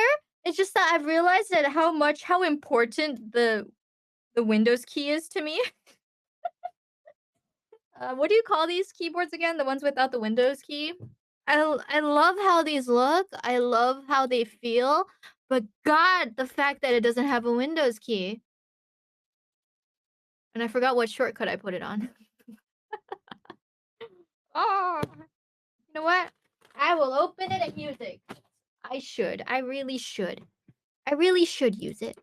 It's just that I've realized that how important the Windows key is to me. What do you call these keyboards again? The ones without the Windows key? I love how these look. I love how they feel, but God, the fact that it doesn't have a Windows key. And I forgot what shortcut I put it on. Oh, you know what? I will open it and use it. I should. I really should. I really should use it.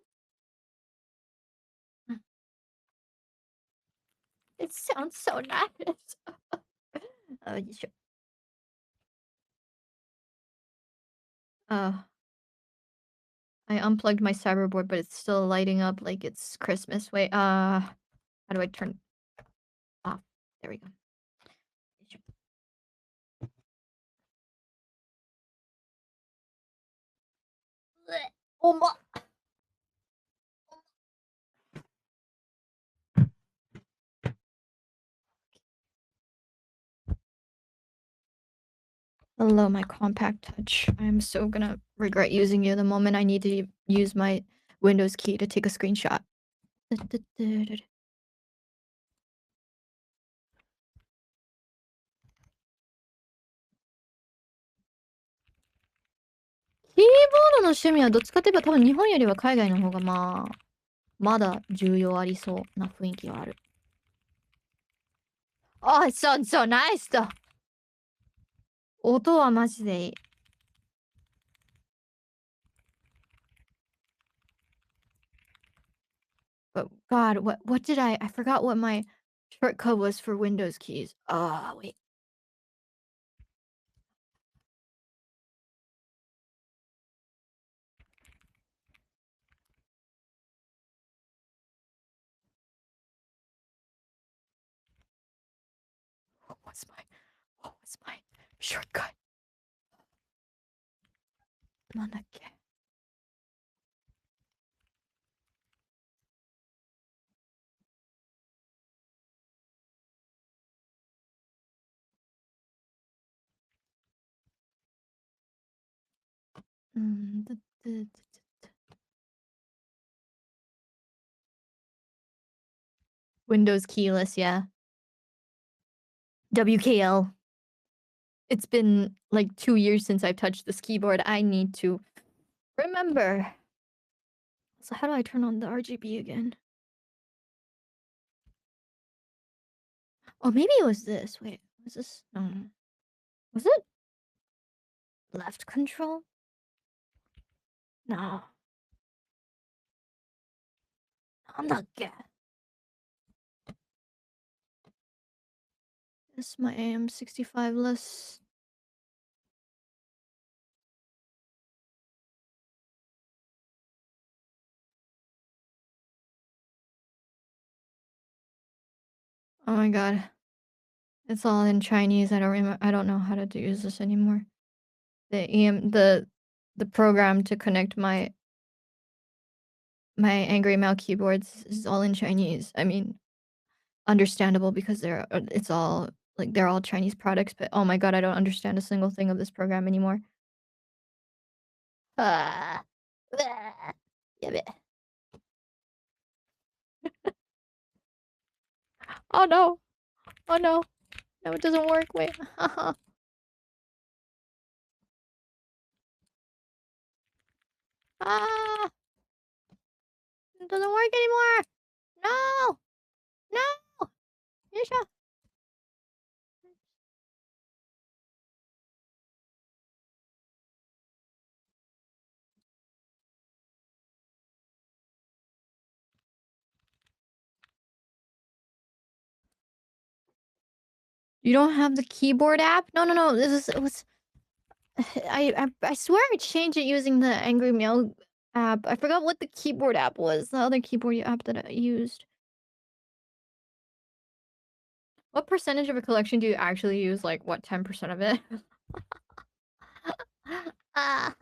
It sounds so nice. Oh, you should. Oh, I unplugged my cyberboard, but it's still lighting up like it's Christmas. Wait, how do I turn off? There we go. Oh my. Hello, my compact touch. I'm so gonna regret using you the moment I need to use my Windows key to take a screenshot. Oh, it sounds so nice though. 音はマジでいい。But God, what did I forgot what my shortcut was for Windows keys. Wait. What was my shortcut? なんだっけ? Mm, Windows keyless, yeah. WKL. It's been like 2 years since I've touched this keyboard. I need to remember. So how do I turn on the RGB again? Oh, maybe it was this. Wait, was this? No. Was it left control? No. なんだっけ? This is my AM65 list. Oh my god. It's all in Chinese. I don't know how to use this anymore. The program to connect my Angry Mao keyboards is all in Chinese. I mean, understandable because it's all like they're all Chinese products, but oh my god, I don't understand a single thing of this program anymore. Ah. Ah. Yeah. Oh no. Oh no. No, it doesn't work. Wait. Ah. It doesn't work anymore. No. No. Yisha. You don't have the keyboard app? No, no, no. It was I swear I changed it using the Angry Mail app. I forgot what the keyboard app was. The other keyboard app that I used. What percentage of a collection do you actually use? Like, what, 10% of it? Ah.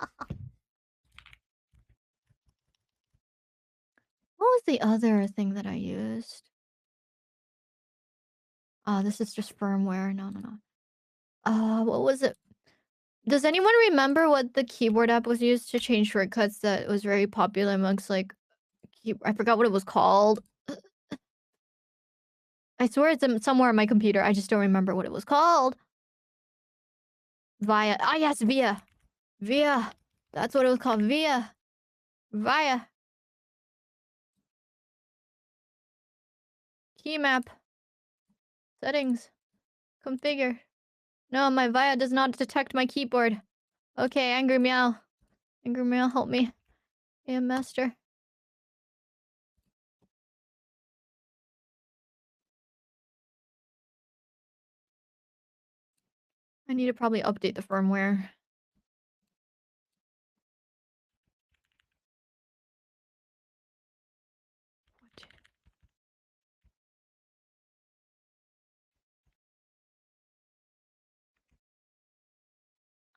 What was the other thing that I used? Oh, this is just firmware. No, no, no. What was it? Does anyone remember what the keyboard app was used to change shortcuts that was very popular amongst, like, I forgot what it was called. I swear it's somewhere on my computer. I just don't remember what it was called. Via. Ah, yes, Via. Via. That's what it was called. Via. Via. Key map. Settings. Configure. No, my Via does not detect my keyboard. Okay, Angry Meow. Angry Meow, help me. Yeah, master. I need to probably update the firmware.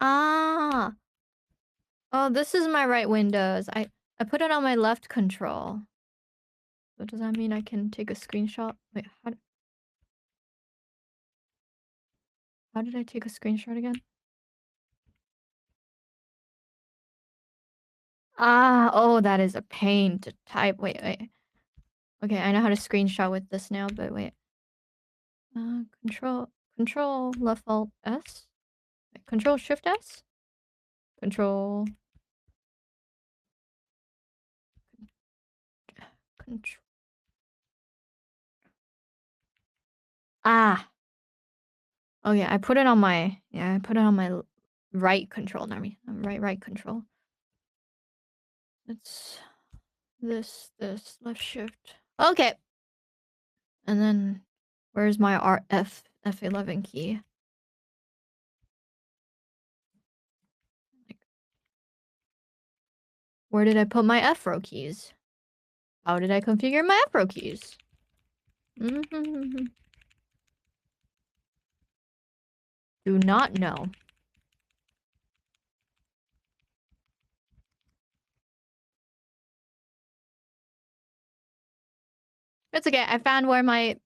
Ah. Oh, this is my right Windows. I put it on my left control. So does that mean I can take a screenshot? Wait, how did I take a screenshot again? Ah, oh, that is a pain to type. Wait, wait. Okay, I know how to screenshot with this now, but wait. Control left alt S. Wait, control shift S. Control. Control. Ah. Oh yeah, I put it on my. Yeah, I put it on my right control. Not me. Right control. It's this left shift. Okay. And then where's my F11 key? Like, where did I put my F row keys? How did I configure my F row keys? Mm-hmm. Do not know. It's okay. I found where my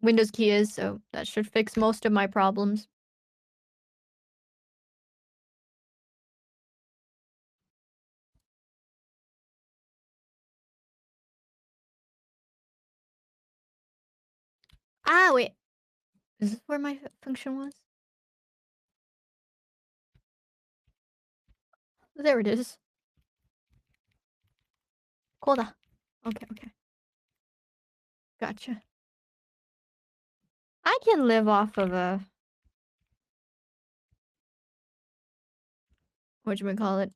Windows key is, so that should fix most of my problems. Ah, wait. Is this where my function was? There it is. Koda. Okay. Gotcha. I can live off of a... whatchamacallit?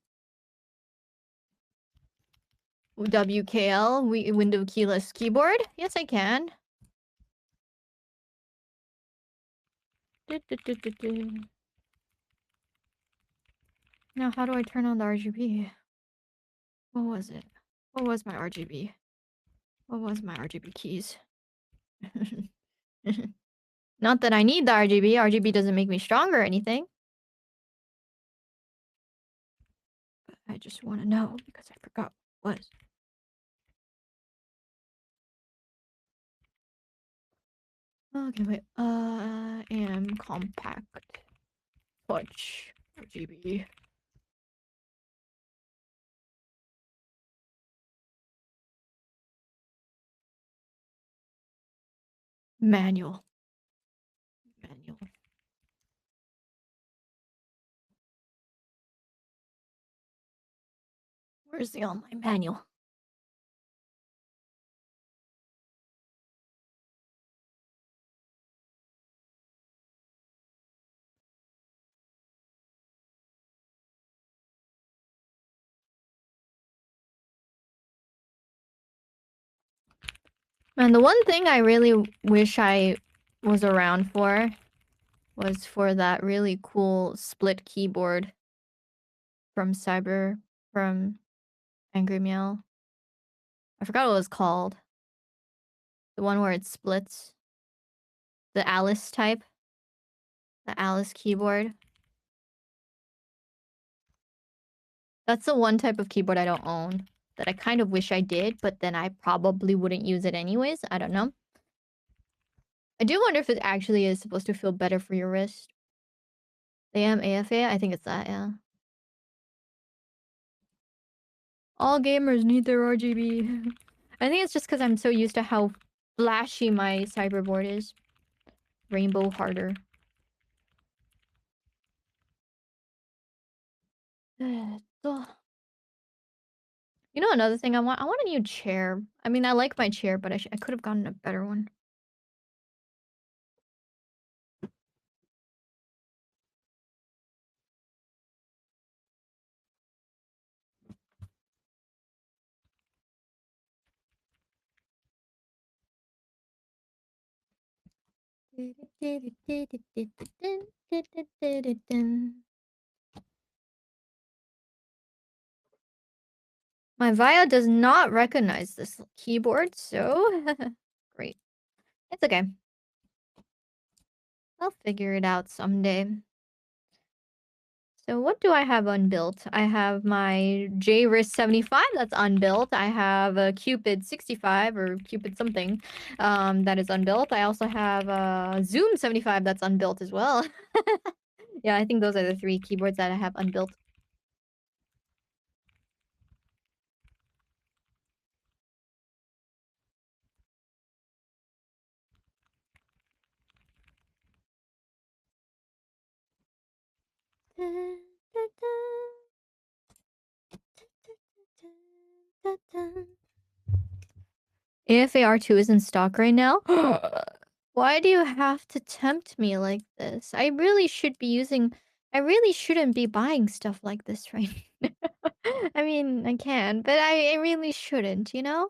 WKL, window keyless keyboard? Yes, I can. Now, how do I turn on the RGB? What was it? What was my RGB? What was my RGB keys? Not that I need the RGB. RGB doesn't make me stronger or anything. But I just want to know because I forgot what was. Okay, wait. Am compact touch RGB. Manual. Where's the online manual? Man, the one thing I really wish I was around for was for that really cool split keyboard from Angry Meow. I forgot what it was called. The one where it splits. The IRyS type. The IRyS keyboard. That's the one type of keyboard I don't own. That I kind of wish I did, but then I probably wouldn't use it anyways. I don't know. I do wonder if it actually is supposed to feel better for your wrist. AFA? I think it's that, yeah. All gamers need their RGB. I think it's just because I'm so used to how flashy my cyberboard is. Rainbow harder. Ugh. You know another thing I want? I want a new chair. I mean, I like my chair, but I could have gotten a better one. My Via does not recognize this keyboard, so great. It's okay. I'll figure it out someday. So what do I have unbuilt? I have my IRyS 75 that's unbuilt. I have a Cupid 65 or Cupid something that is unbuilt. I also have a Zoom 75 that's unbuilt as well. Yeah, I think those are the 3 keyboards that I have unbuilt. AFAR2 is in stock right now? Why do you have to tempt me like this? I really shouldn't be buying stuff like this right now. I mean, I can, but I really shouldn't, you know?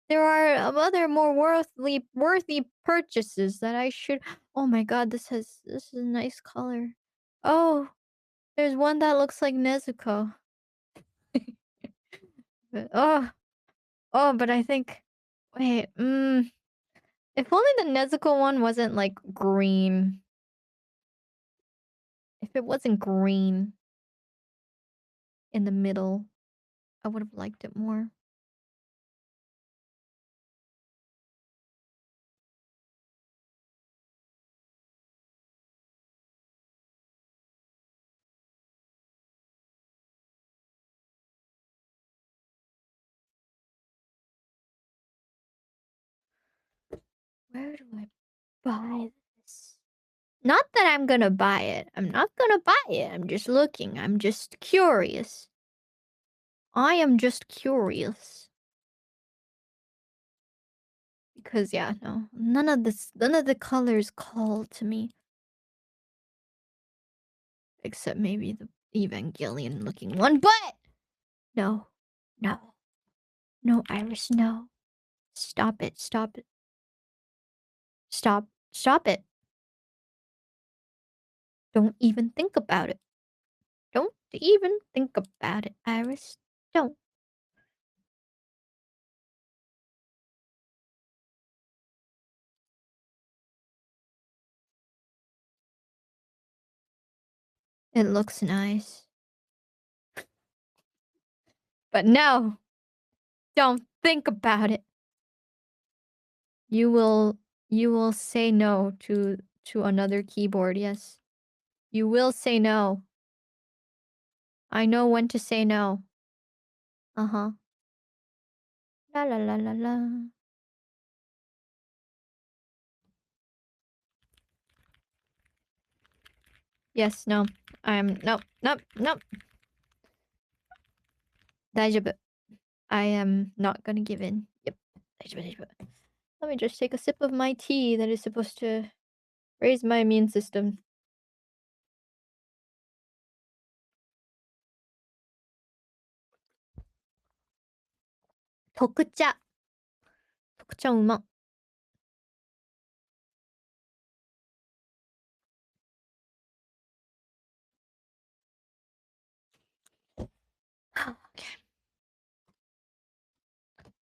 There are other more worthy purchases that I should. Oh my god, this is a nice color. Oh, there's one that looks like Nezuko. Oh, oh, but I think wait, if only the Nezuko one wasn't like green. If it wasn't green in the middle, I would have liked it more. Where do I buy this? Not that I'm gonna buy it. I'm not gonna buy it. I'm just looking. I'm just curious. I am just curious. Because yeah, no. None of the colors call to me. Except maybe the Evangelion looking one. But no. No. No, IRyS, no. Stop it. Stop it. Stop. Stop it. Don't even think about it. Don't even think about it, IRyS. Don't. It looks nice. But no, don't think about it. You will you will say no to another keyboard, yes. You will say no. I know when to say no. Uh-huh. La la la la la. Yes, no. Nope, nope, nope. 大丈夫. I am not gonna give in. Yep. 大丈夫, 大丈夫. Let me just take a sip of my tea that is supposed to raise my immune system. 特茶。特茶うま。Okay.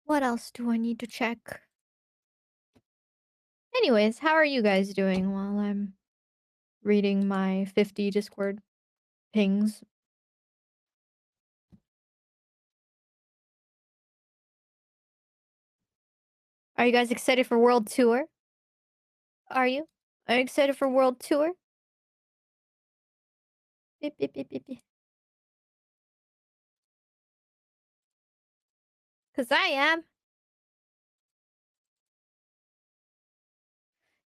What else do I need to check? Anyways, how are you guys doing while I'm reading my 50 Discord pings? Are you guys excited for World Tour? Are you? Are you excited for World Tour? Beep, beep, beep, beep, beep. 'Cause I am.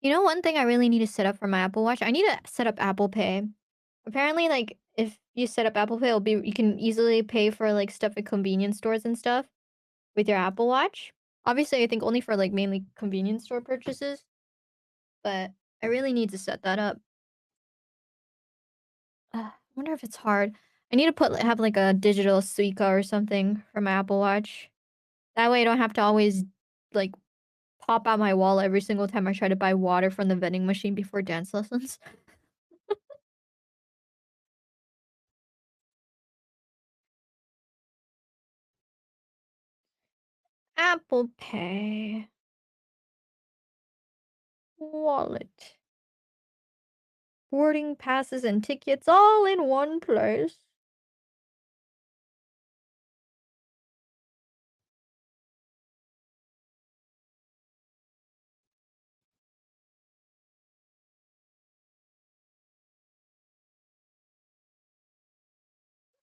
You know one thing I really need to set up for my Apple Watch? I need to set up Apple Pay. Apparently, like, if you set up Apple Pay, it'll be you can easily pay for, like, stuff at convenience stores and stuff with your Apple Watch. Obviously, I think only for, like, mainly convenience store purchases, but I really need to set that up. I wonder if it's hard. I need to have, like, a digital Suica or something for my Apple Watch. That way I don't have to always, like, pop out my wallet every single time I try to buy water from the vending machine before dance lessons. Apple Pay. Wallet. Boarding passes and tickets all in one place.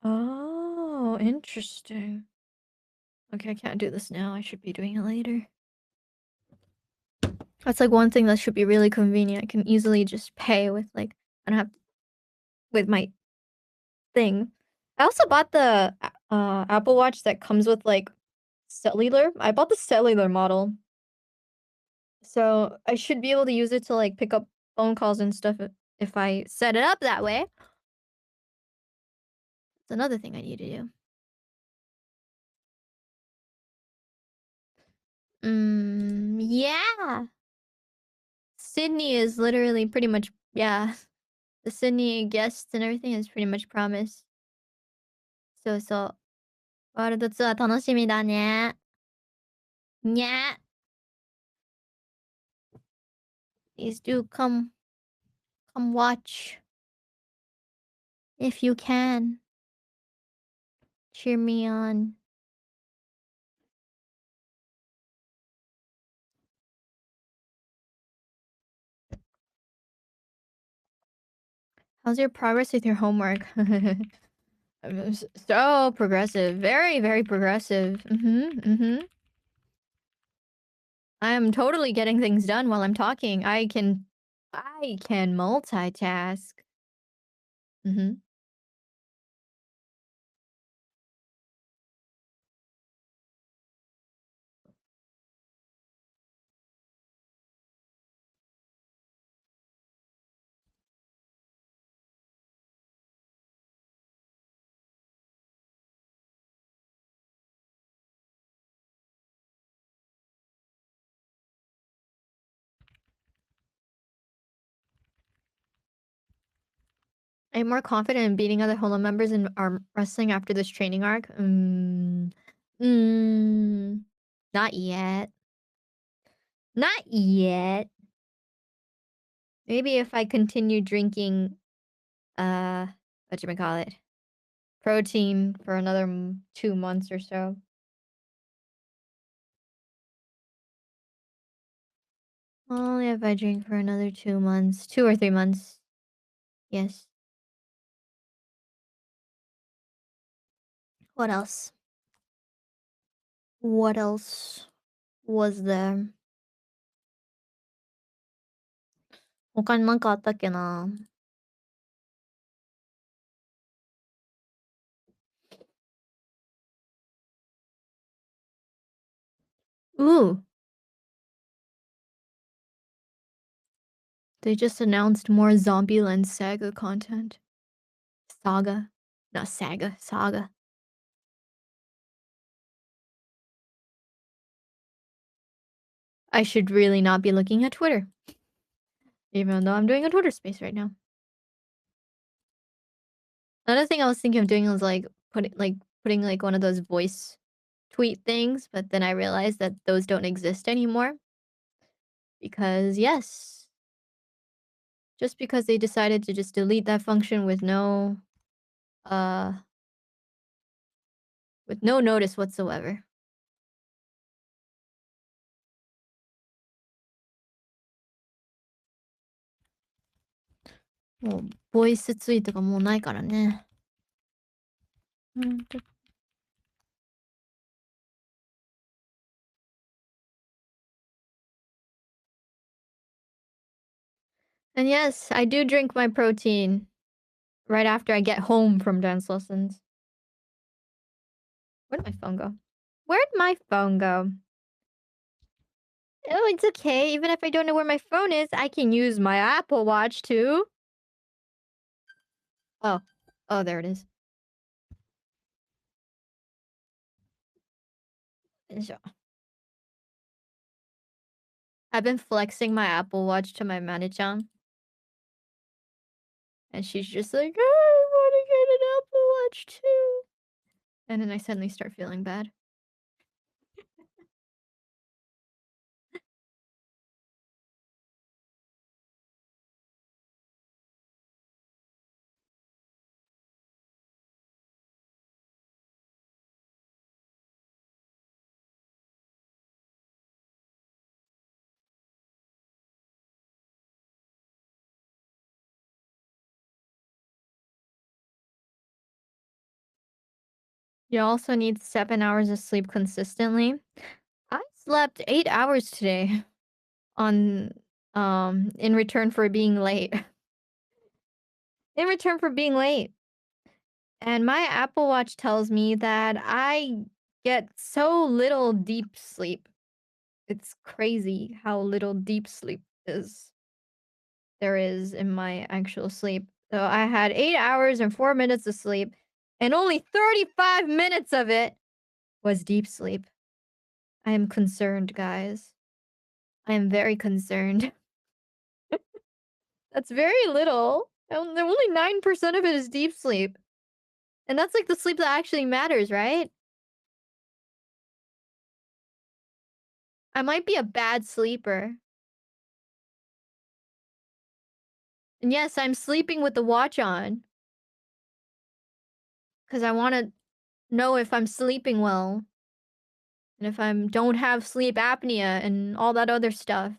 Oh, interesting. Okay, I can't do this now. I should be doing it later. That's like one thing that should be really convenient. I can easily just pay with like I don't have with my thing. I also bought the Apple Watch that comes with like cellular. I bought the cellular model. So I should be able to use it to like pick up phone calls and stuff if I set it up that way. It's another thing I need to do. Yeah. Sydney is literally pretty much yeah. The Sydney guests and everything is pretty much promised. So so. ワールドツアー楽しみだね。にゃ。Please do come watch if you can. Cheer me on. How's your progress with your homework? So progressive. Very, very progressive. I am totally getting things done while I'm talking. I can multitask. Mhm. I'm more confident in beating other Holo members in arm wrestling after this training arc. Mm, not yet. Not yet. Maybe if I continue drinking, uh, whatchamacallit, protein for another 2 months or so. Only if I drink for another 2 months, 2 or 3 months. Yes. What else? What else was there? 他になんかあったっけな? Ooh, they just announced more Zombieland Saga content. Saga. Not Saga, Saga. I should really not be looking at Twitter, even though I'm doing a Twitter space right now. Another thing I was thinking of doing was like putting like one of those voice tweet things, but then I realized that those don't exist anymore because yes, just because they decided to just delete that function uh with no notice whatsoever. もうボイスツイートがもうないからね。うんと And yes, I do drink my protein right after I get home from dance lessons. Where'd my phone go? Where'd my phone go? Oh, it's okay. Even if I don't know where my phone is, I can use my Apple Watch too. Oh. Oh, there it is. So, I've been flexing my Apple Watch to my manager, and she's just like, I want to get an Apple Watch too. And then I suddenly start feeling bad. You also need 7 hours of sleep consistently. I slept 8 hours today on in return for being late. In return for being late. And my Apple Watch tells me that I get so little deep sleep. It's crazy how little deep sleep is there is in my actual sleep. So I had 8 hours and 4 minutes of sleep, and only 35 minutes of it was deep sleep. I am concerned, guys. I am very concerned. That's very little. Only 9% of it is deep sleep. And that's like the sleep that actually matters, right? I might be a bad sleeper. And yes, I'm sleeping with the watch on because I want to know if I'm sleeping well and if I don't have sleep apnea and all that other stuff.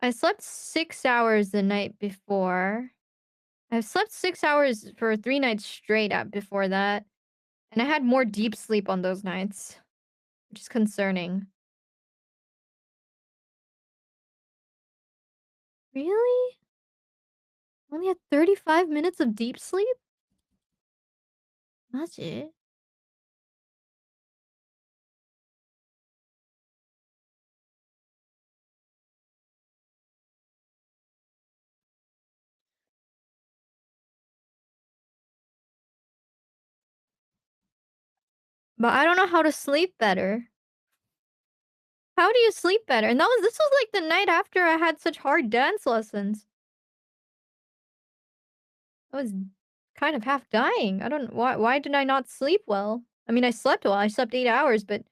I slept 6 hours the night before. I've slept 6 hours for 3 nights straight up before that. And I had more deep sleep on those nights, which is concerning. Really? Only had 35 minutes of deep sleep? That's it. But I don't know how to sleep better. How do you sleep better? And this was like the night after I had such hard dance lessons. I was kind of half dying. I don't why did I not sleep well? I mean, I slept well. I slept 8 hours, but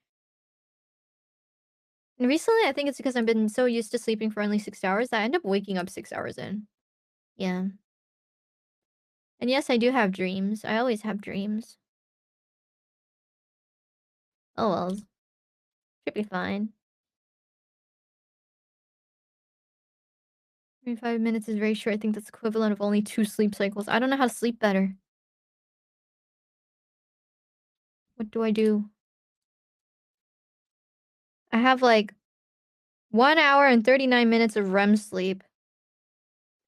recently I think it's because I've been so used to sleeping for only 6 hours that I end up waking up 6 hours in. Yeah. And yes, I do have dreams. I always have dreams. Oh well, should be fine. 25 minutes is very short. I think that's equivalent of only 2 sleep cycles. I don't know how to sleep better. What do I do? I have like 1 hour and 39 minutes of REM sleep,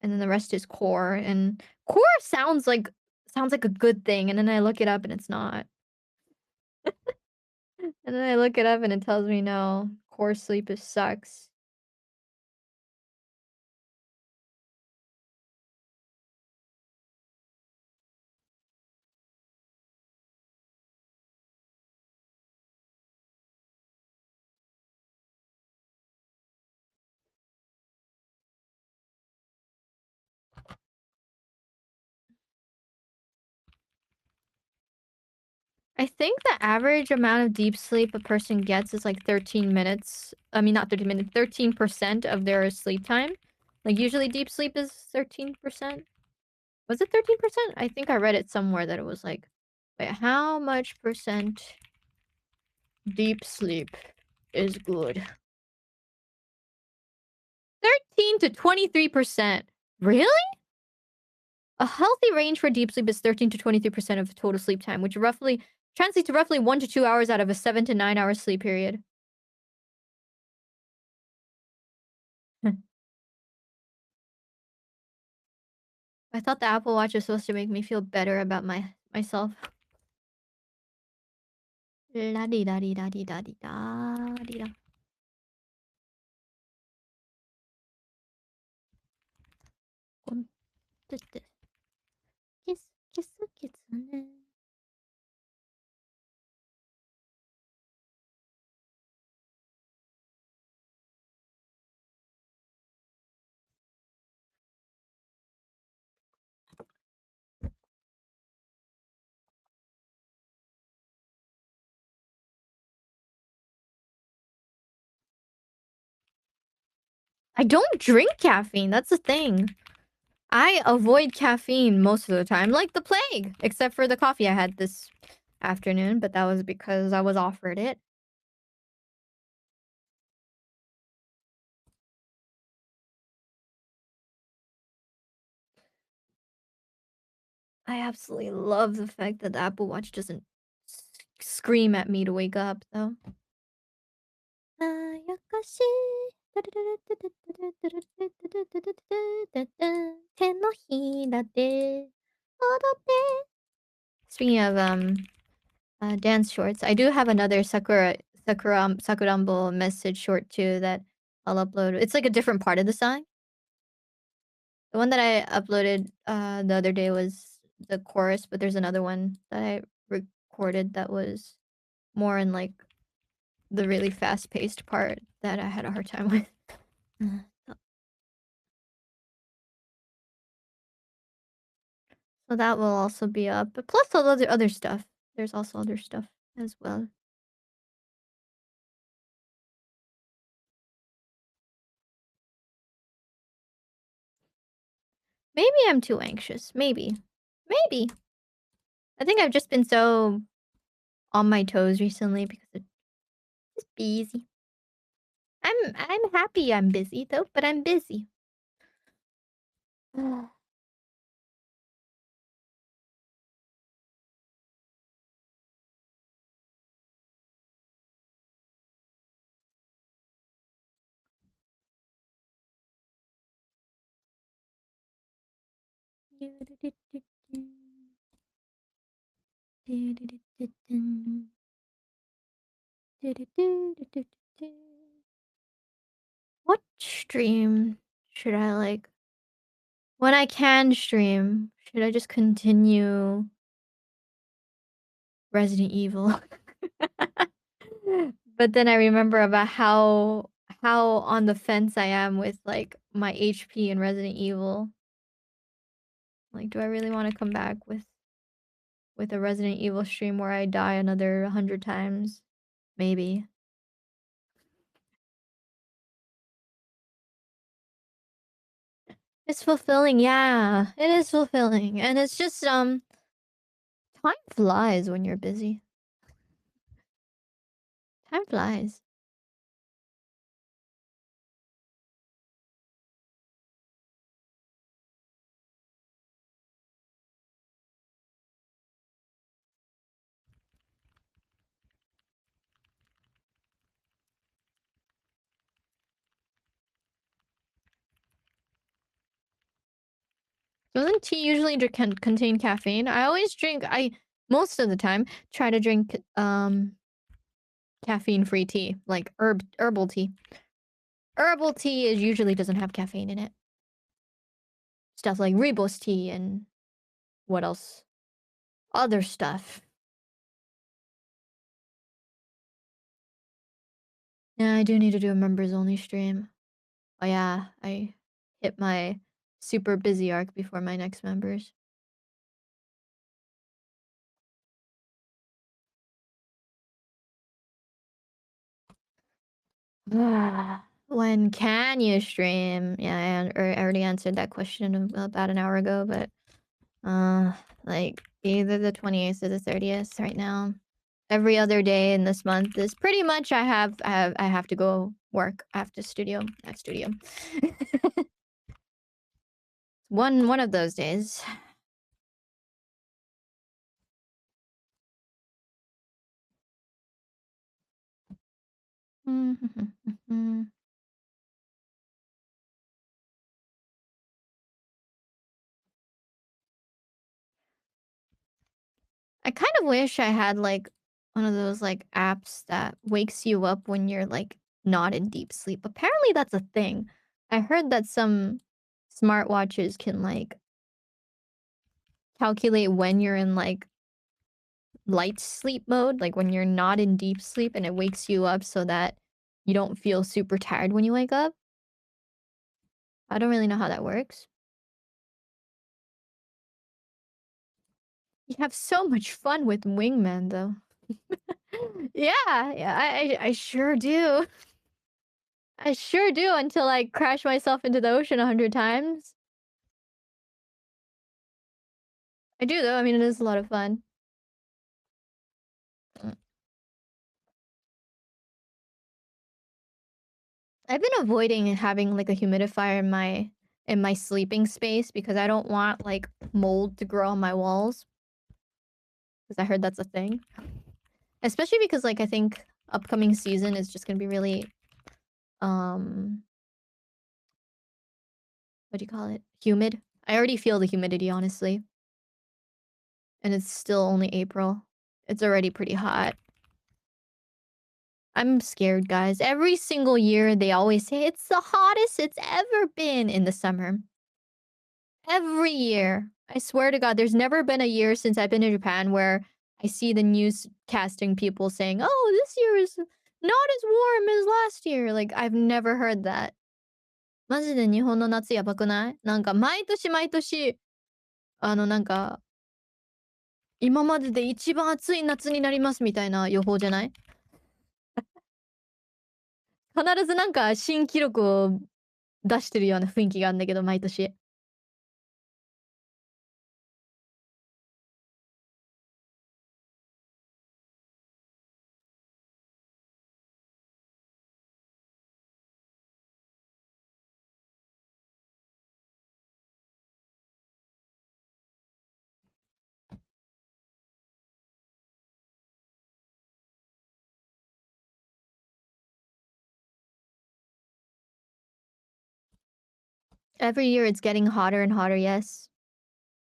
and then the rest is core. And core sounds like a good thing, and then I look it up and it's not. And then I look it up and it tells me no, core sleep is sucks. I think the average amount of deep sleep a person gets is like 13 minutes. I mean, not 13 minutes, 13% of their sleep time. Like usually deep sleep is 13%. Was it 13%? I think I read it somewhere that it was like, wait, how much percent deep sleep is good? 13 to 23%. Really? A healthy range for deep sleep is 13 to 23% of total sleep time, which roughly Translates to roughly 1 to 2 hours out of a 7 to 9 hour sleep period. I thought the Apple Watch was supposed to make me feel better about myself. La di da di da di da di da di da. Kiss, kiss, kitsune. I don't drink caffeine, that's the thing. I avoid caffeine most of the time, like the plague, except for the coffee I had this afternoon, but that was because I was offered it. I absolutely love the fact that the Apple Watch doesn't scream at me to wake up, though. Speaking of dance shorts, I do have another Sakurambo message short too that I'll upload. It's like a different part of the song. The one that I uploaded the other day was the chorus, but there's another one that I recorded that was more in like the really fast-paced part that I had a hard time with. So that will also be up, but plus all the other stuff. There's also other stuff as well. Maybe I'm too anxious. Maybe. Maybe. I think I've just been so on my toes recently because it's just busy. I'm happy I'm busy though, but I'm busy. What stream should I like? When I can stream, should I just continue Resident Evil? But then I remember about how on the fence I am with like my HP in Resident Evil. Like, do I really want to come back with a Resident Evil stream where I die another 100 times? Maybe. It's fulfilling, yeah. It is fulfilling. And it's just time flies when you're busy. Time flies. Doesn't tea usually contain caffeine? I always drink I most of the time try to drink caffeine-free tea, like herbal tea. Herbal tea is usually doesn't have caffeine in it. Stuff like rooibos tea and what else? Other stuff. Yeah, I do need to do a members only stream. Oh yeah, I hit my super busy arc before my next members. When can you stream? Yeah, I already answered that question about an hour ago, but like either the 28th or the 30th right now. Every other day in this month is pretty much I have to go work. I have to studio at studio. One of those days. I kind of wish I had like one of those like apps that wakes you up when you're like not in deep sleep. Apparently that's a thing. I heard that some smartwatches can like calculate when you're in like light sleep mode, like when you're not in deep sleep and it wakes you up so that you don't feel super tired when you wake up. I don't really know how that works. You have so much fun with Wingman though. Yeah, I sure do. I sure do until I crash myself into the ocean 100 times. I do though. I mean, it is a lot of fun. Mm. I've been avoiding having like a humidifier in my sleeping space because I don't want like mold to grow on my walls because I heard that's a thing. Especially because like I think upcoming season is just gonna be really um what do you call it? Humid. I already feel the humidity honestly, and it's still only April. It's already pretty hot. I'm scared, guys. Every single year, they always say it's the hottest it's ever been in the summer. Every year. I swear to God, there's never been a year since I've been to Japan where I see the newscasting people saying, oh, this year is not as warm as last year. Like, I've never heard that. マジで日本の夏やばくない？なんか毎年毎年、なんか、今までで一番暑い夏になりますみたいな予報じゃない？必ずなんか新記録を出してるような雰囲気があるんだけど、毎年。Every year it's getting hotter and hotter, yes.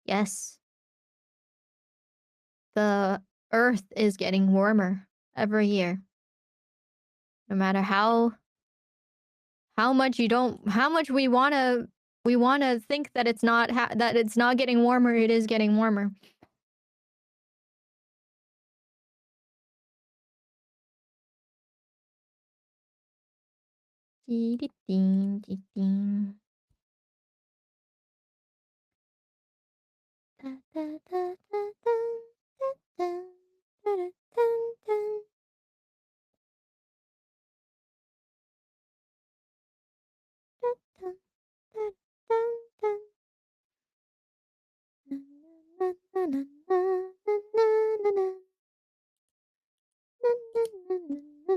Yes. The earth is getting warmer every year. No matter how much you don't how much we wanna think that that it's not getting warmer, it is getting warmer. Dee dee dee dee dee. Da da da da da da da da da dun dun. Da dun da dun dun. Na na na na na na na na na. Na na na na na.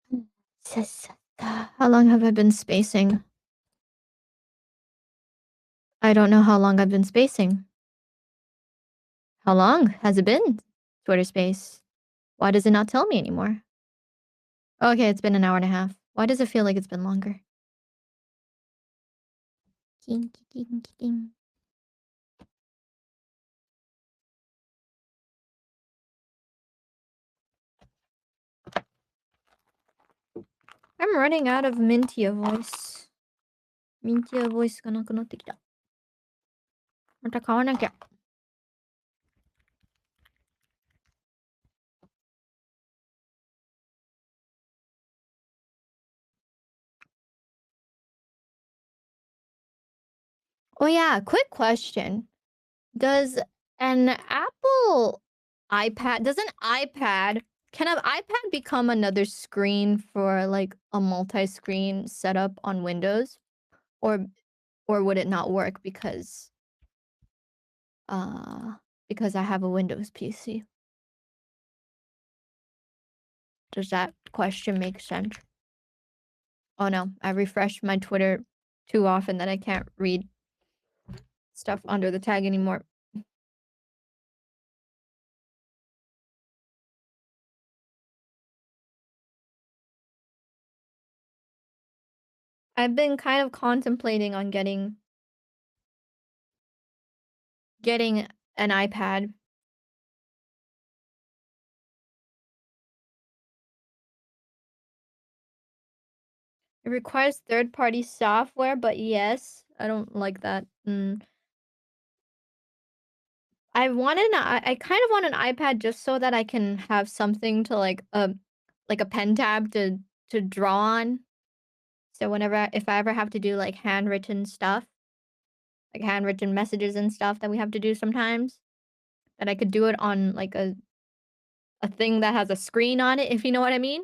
Mhm. How long have I been spacing? I don't know how long I've been spacing. How long has it been? Twitter space. Why does it not tell me anymore? Okay, it's been an hour and a half. Why does it feel like it's been longer? King, king, king. I'm running out of Mintia voice. Mintia voice がなくなってきた。また買わなきゃ。Oh yeah, quick question. Does an Apple iPad does an iPad can an iPad become another screen for like a multi-screen setup on Windows? Or or would it not work uh because I have a Windows PC? Does that question make sense? Oh no, I refreshed my Twitter too often that I can't read stuff under the tag anymore. I've been kind of contemplating on getting an iPad. It requires third-party software, but yes, I don't like that. I kind of want an iPad just so that I can have something to like a pen tab to draw on. So if I ever have to do like handwritten stuff, like handwritten messages and stuff that we have to do sometimes, that I could do it on like a thing that has a screen on it, if you know what I mean.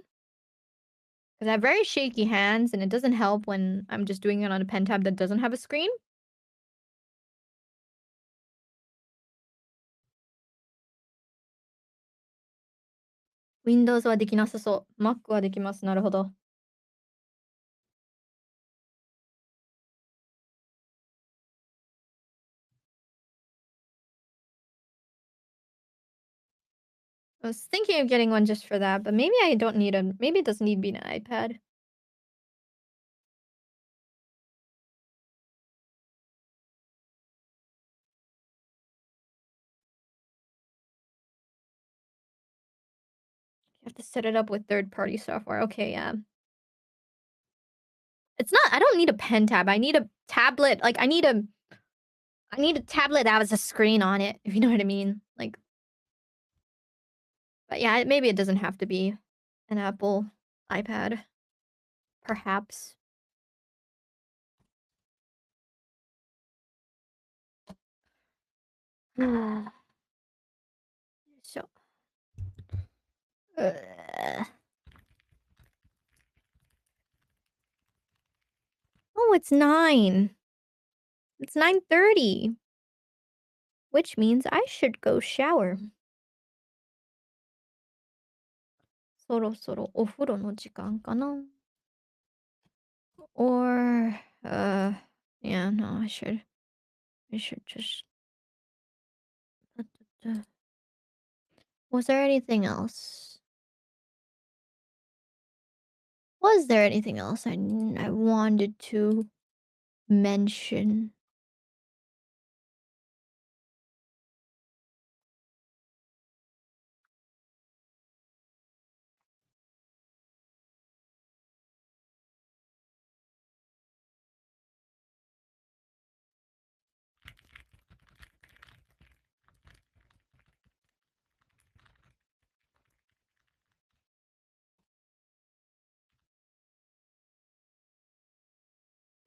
Because I have very shaky hands and it doesn't help when I'm just doing it on a pen tab that doesn't have a screen. Windows はできなさそう。Mac はできます。なるほど。I was thinking of getting one just for that, but maybe I don't need a maybe it doesn't need to be an iPad. You have to set it up with third-party software. Okay, yeah. It's not I don't need a pen tab. I need a tablet. Like I need a tablet that has a screen on it, if you know what I mean. Like but yeah, maybe it doesn't have to be an Apple iPad, perhaps. So, uh, oh, it's 9. It's 9:30, which means I should go shower. そろそろお風呂の時間かな? Or, yeah, no, I should just Was there anything else? Was there anything else I wanted to mention?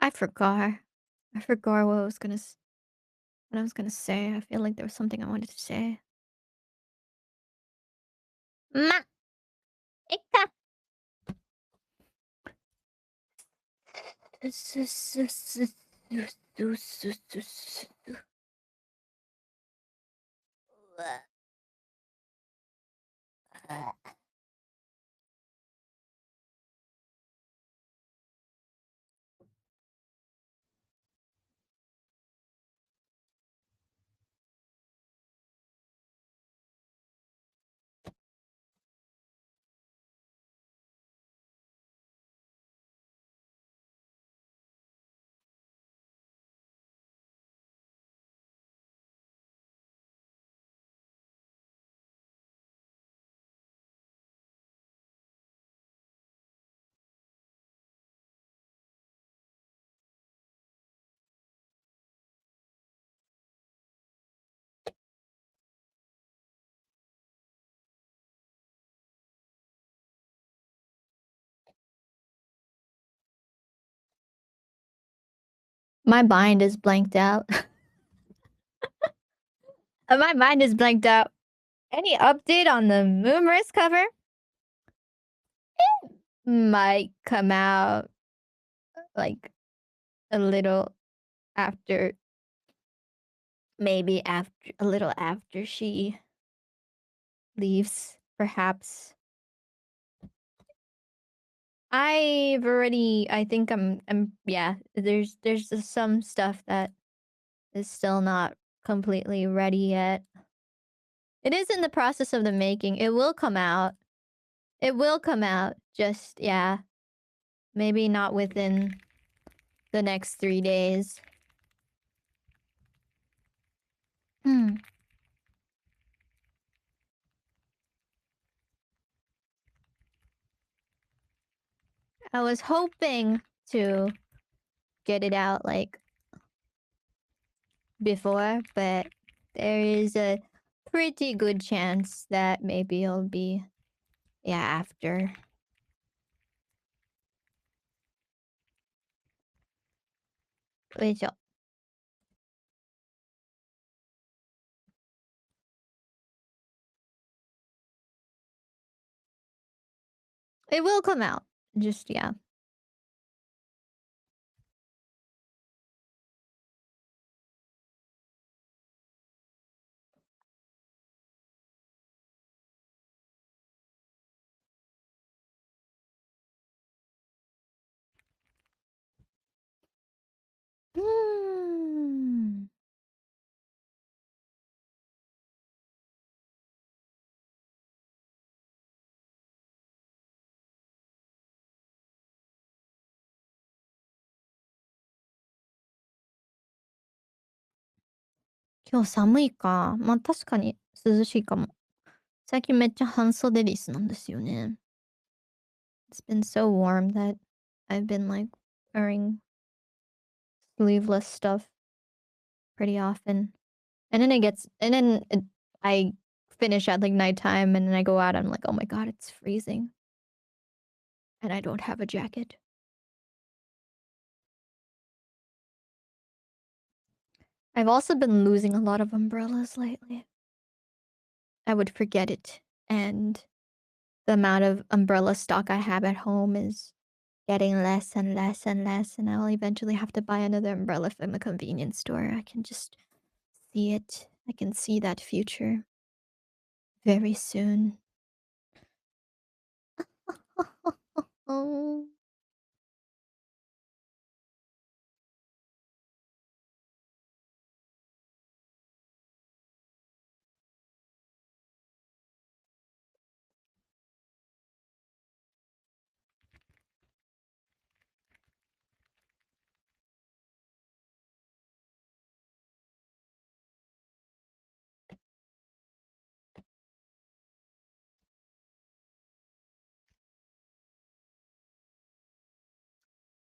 I forgot. I forgot what I was gonna say. I feel like there was something I wanted to say. Ma, ika. My mind is blanked out. My mind is blanked out. Any update on the Moomris cover? Might come out like a little after, maybe after a little after she leaves, perhaps. I think I'm yeah, there's just some stuff that is still not completely ready yet. It is in the process of the making. It will come out. It will come out. Just yeah, maybe not within the next 3 days. Hmm. I was hoping to get it out like before, but there is a pretty good chance that maybe it'll be yeah, after. Which it will come out. Just yeah. Hmm. 今日寒いか。まあ、確かに涼しいかも。最近めっちゃ半袖リスなんですよね。It's been so warm that I've been like wearing sleeveless stuff pretty often. And then I finish at like nighttime and then I go out. I'm like, oh my god, it's freezing. And I don't have a jacket. I've also been losing a lot of umbrellas lately. I would forget it. And the amount of umbrella stock I have at home is getting less and less and less. And I'll eventually have to buy another umbrella from a convenience store. I can just see it. I can see that future very soon. Oh.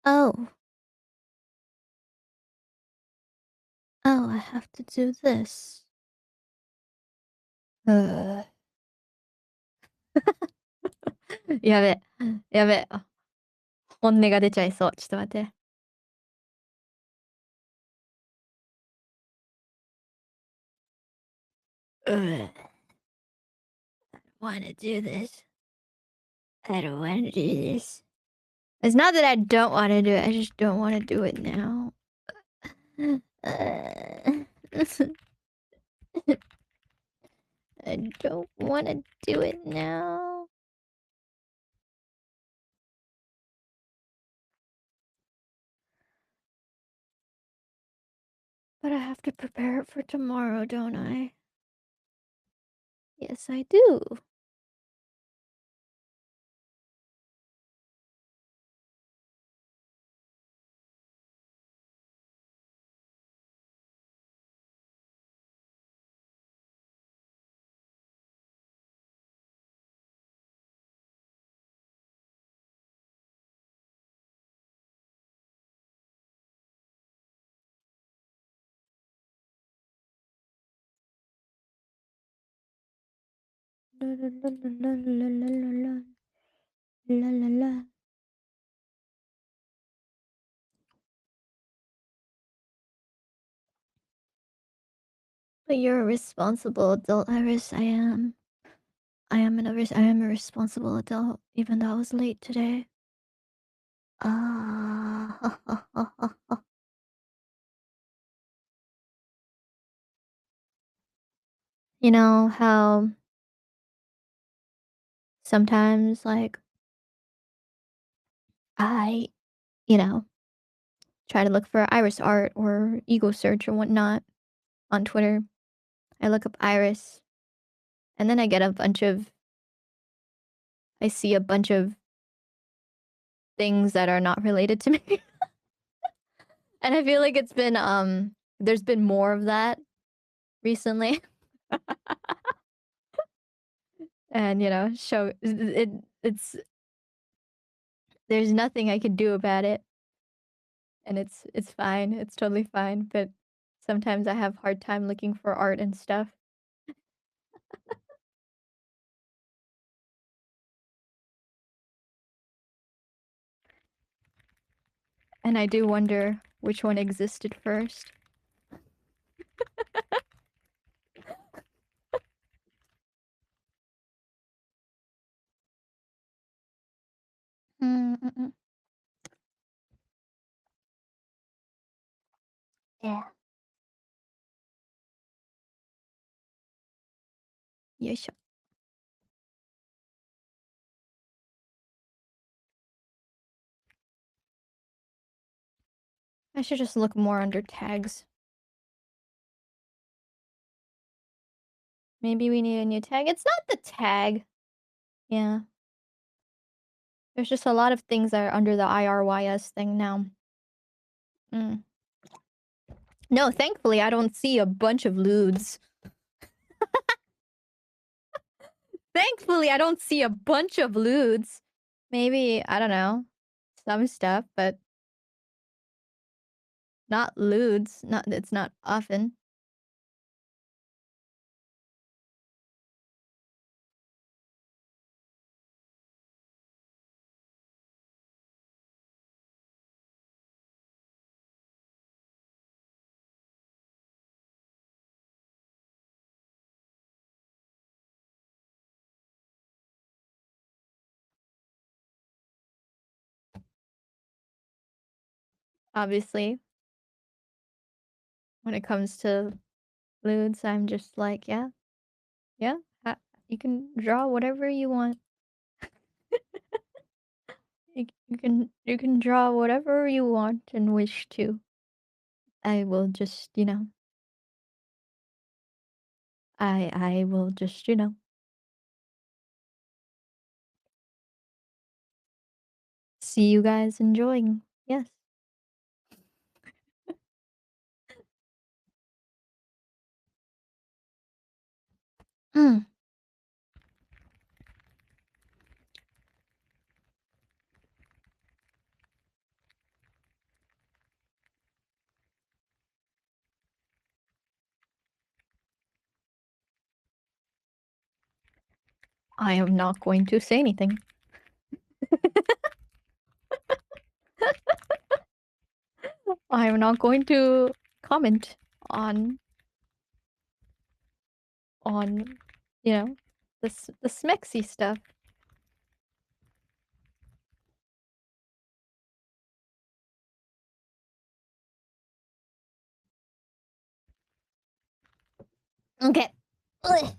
Oh. Oh, I have to do this. Uh. やべ。やべ。本音が出ちゃいそう。ちょっと待って。Ugh. Want to do this. I don't want to do this. It's not that I don't want to do it. I just don't want to do it now. Uh, I don't want to do it now. But I have to prepare it for tomorrow, don't I? Yes, I do. La la la la la la la la la la la. But you're a responsible adult, Iris. I am. I am a responsible adult, even though I was late today. Ah. You know how sometimes, like, I, you know, try to look for IRyS art or ego search or whatnot on Twitter. I look up IRyS, and then I see a bunch of things that are not related to me. And I feel like there's been more of that recently. And, it's there's nothing I can do about it, and it's fine. It's totally fine, but sometimes I have hard time looking for art and stuff. And I do wonder which one existed first. Mm-mm. Yeah. Yes. I should just look more under tags. Maybe we need a new tag. It's not the tag. Yeah. There's just a lot of things that are under the IRyS thing now. Mm. No, thankfully, I don't see a bunch of lewds. Thankfully, I don't see a bunch of lewds. Maybe, I don't know, some stuff, but not lewds. Not It's not often. Obviously, when it comes to lewds, I'm just like, yeah, yeah, you can draw whatever you want. You can draw whatever you want and wish to. I will just, I will just, see you guys enjoying. Yes. Mm. I am not going to say anything. I am not going to comment on on you know the smexy stuff. Okay. Ugh.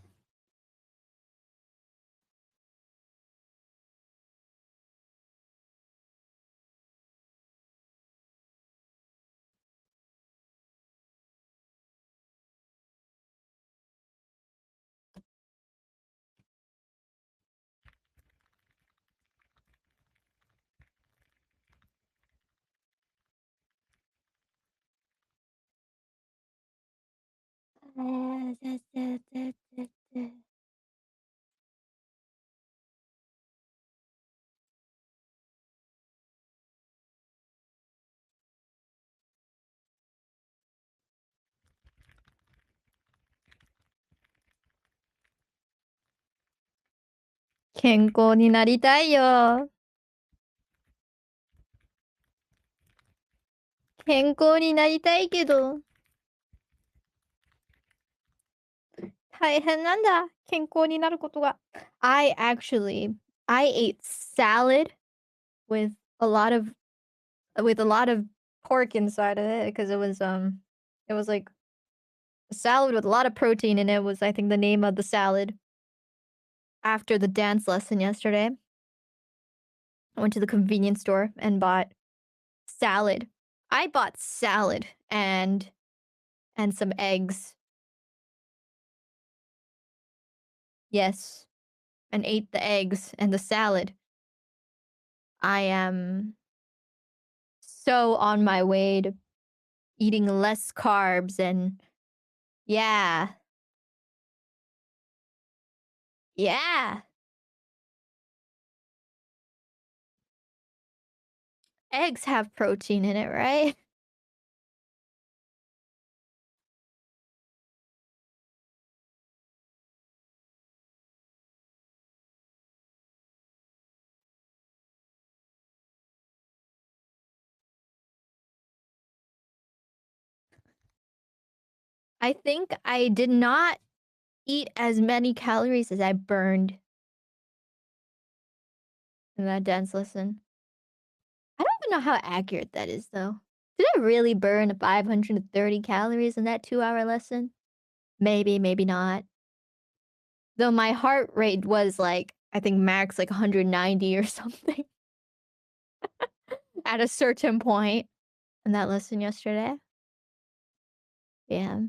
健康になりたいよ。健康になりたいけど、大変なんだ。健康になることが。I ate salad with a lot of with a lot of pork inside of it because it was like a salad with a lot of protein in it was I think the name of the salad after the dance lesson yesterday. I went to the convenience store and bought salad. I bought salad and some eggs. Yes, and ate the eggs and the salad. I am so on my way to eating less carbs and yeah. Yeah. Eggs have protein in it, right? I think I did not eat as many calories as I burned in that dance lesson. I don't even know how accurate that is, though. Did I really burn 530 calories in that 2-hour lesson? Maybe, maybe not. Though my heart rate was like, I think max like 190 or something at a certain point in that lesson yesterday. Yeah.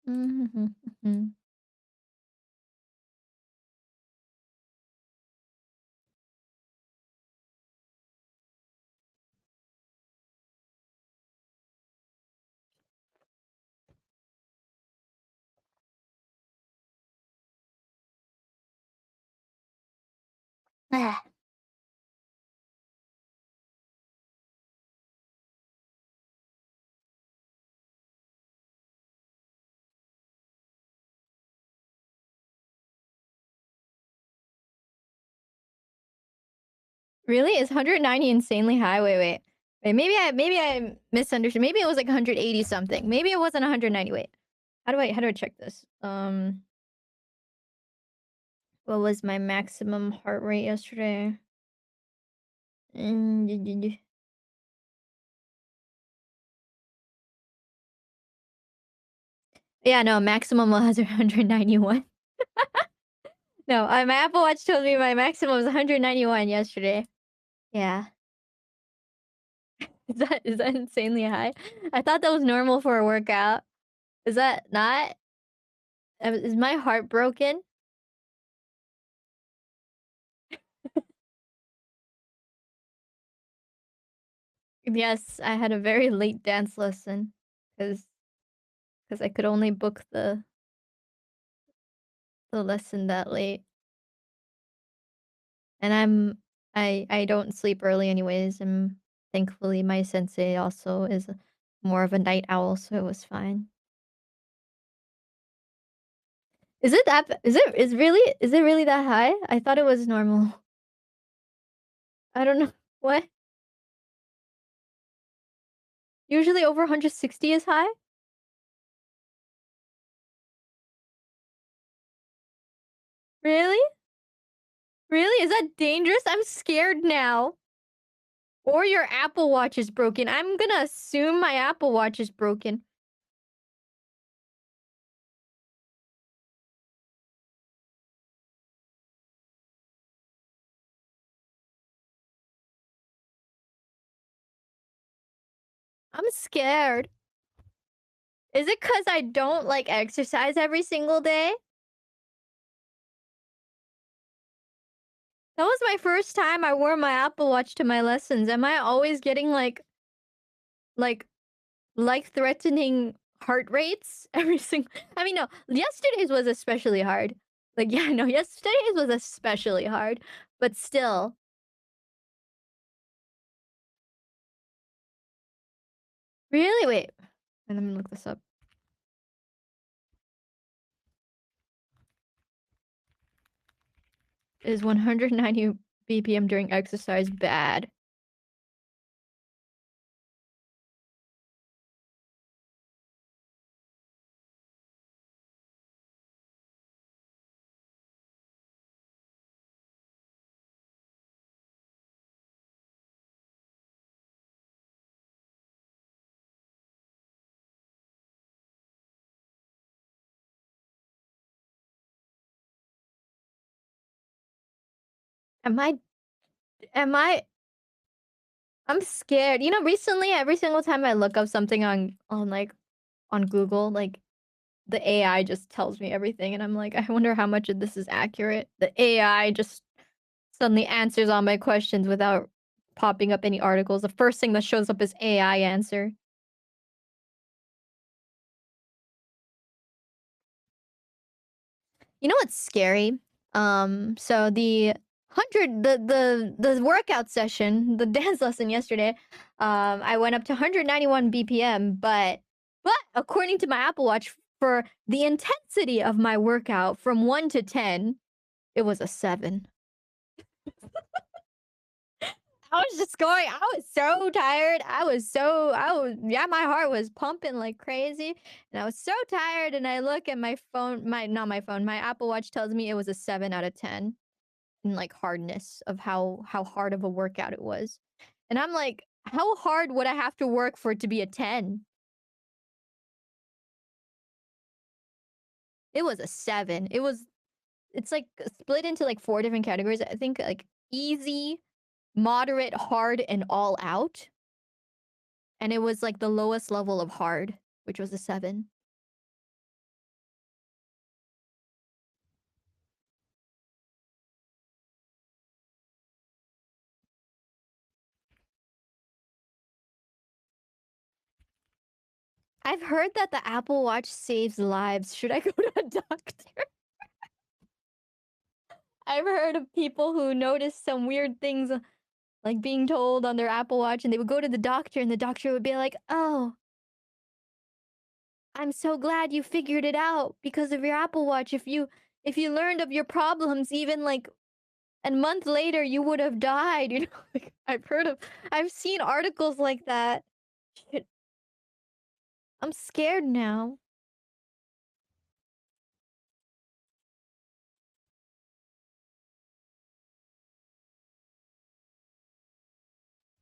Mhm, mhm. Ah, really? Is 190 insanely high? Wait, wait. Wait, maybe I misunderstood. Maybe it was like 180 something. Maybe it wasn't 190. Wait. How do I check this? What was my maximum heart rate yesterday? Yeah, no, maximum was 191. No, my Apple Watch told me my maximum was 191 yesterday. Yeah. Is that insanely high? I thought that was normal for a workout. Is that not? Is my heart broken? Yes, I had a very late dance lesson because I could only book the lesson that late. And I don't sleep early anyways, and thankfully my sensei also is more of a night owl, so it was fine. Is it really that high? I thought it was normal. I don't know. What? Usually over 160 is high? Really? Really? Is that dangerous? I'm scared now. Or your Apple Watch is broken. I'm gonna assume my Apple Watch is broken. I'm scared. Is it 'cause I don't, like, exercise every single day? That was my first time I wore my Apple Watch to my lessons. Am I always getting, like, life-threatening heart rates every single I mean, no, yesterday's was especially hard. Like, yeah, no, yesterday's was especially hard, but still. Really? Wait, let me look this up. Is 190 BPM during exercise bad? Am I am I I'm scared. You know, recently every single time I look up something on Google, like the AI just tells me everything and I'm like, I wonder how much of this is accurate. The AI just suddenly answers all my questions without popping up any articles. The first thing that shows up is AI answer. You know what's scary? So the workout session, the dance lesson yesterday, I went up to 191 BPM, but according to my Apple Watch, for the intensity of my workout from 1 to 10, it was a 7. I was just going I was so tired. Yeah, my heart was pumping like crazy, and I was so tired, and I look at my phone, my not my phone, my Apple Watch tells me it was a 7 out of 10 in, like, hardness of how hard of a workout it was. And I'm like, "How hard would I have to work for it to be a 10?" It was a 7. It's, like, split into, like, 4 different categories. I think, like, easy, moderate, hard, and all out. And it was, like, the lowest level of hard, which was a 7. I've heard that the Apple Watch saves lives. Should I go to a doctor? I've heard of people who noticed some weird things, like being told on their Apple Watch, and they would go to the doctor, and the doctor would be like, "Oh, I'm so glad you figured it out because of your Apple Watch. If you learned of your problems even like a month later, you would have died." You know, like I've seen articles like that. Shit, I'm scared now.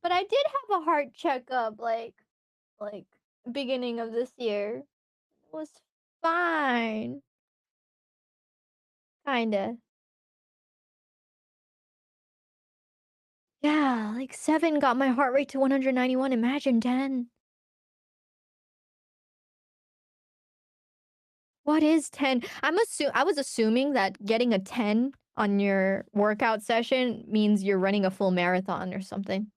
But I did have a heart checkup like beginning of this year. It was fine. Kinda. Yeah, like 7 got my heart rate to 191. Imagine 10. What is 10? I was assuming that getting a 10 on your workout session means you're running a full marathon or something.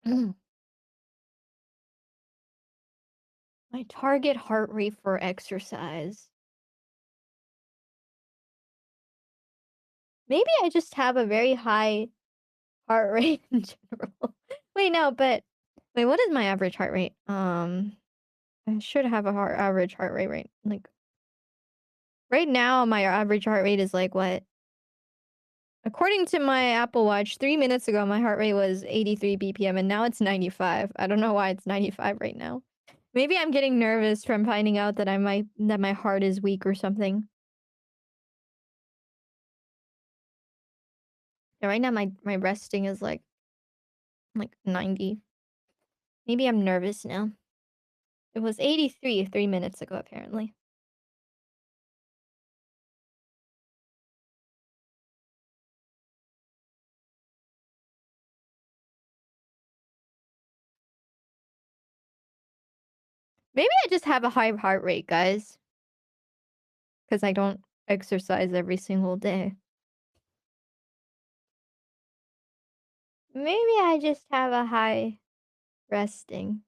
Mm. My target heart rate for exercise. Maybe I just have a very high heart rate in general. Wait, no, but wait, what is my average heart rate? I should have a average heart rate like right now my average heart rate is like what? According to my Apple Watch, 3 minutes ago, my heart rate was 83 BPM, and now it's 95. I don't know why it's 95 right now. Maybe I'm getting nervous from finding out that that my heart is weak or something. Yeah, right now my resting is like 90. Maybe I'm nervous now. It was 83 3 minutes ago, apparently. Maybe I just have a high heart rate, guys, because I don't exercise every single day. Maybe I just have a high resting.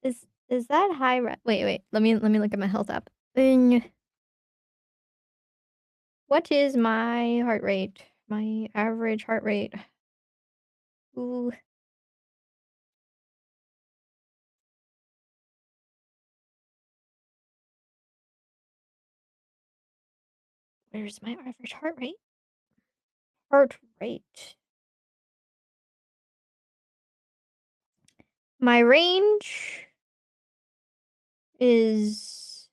Is that high wait, wait, let me look at my health app. What is my heart rate? My average heart rate. Ooh, where's my average heart rate? Heart rate. My range is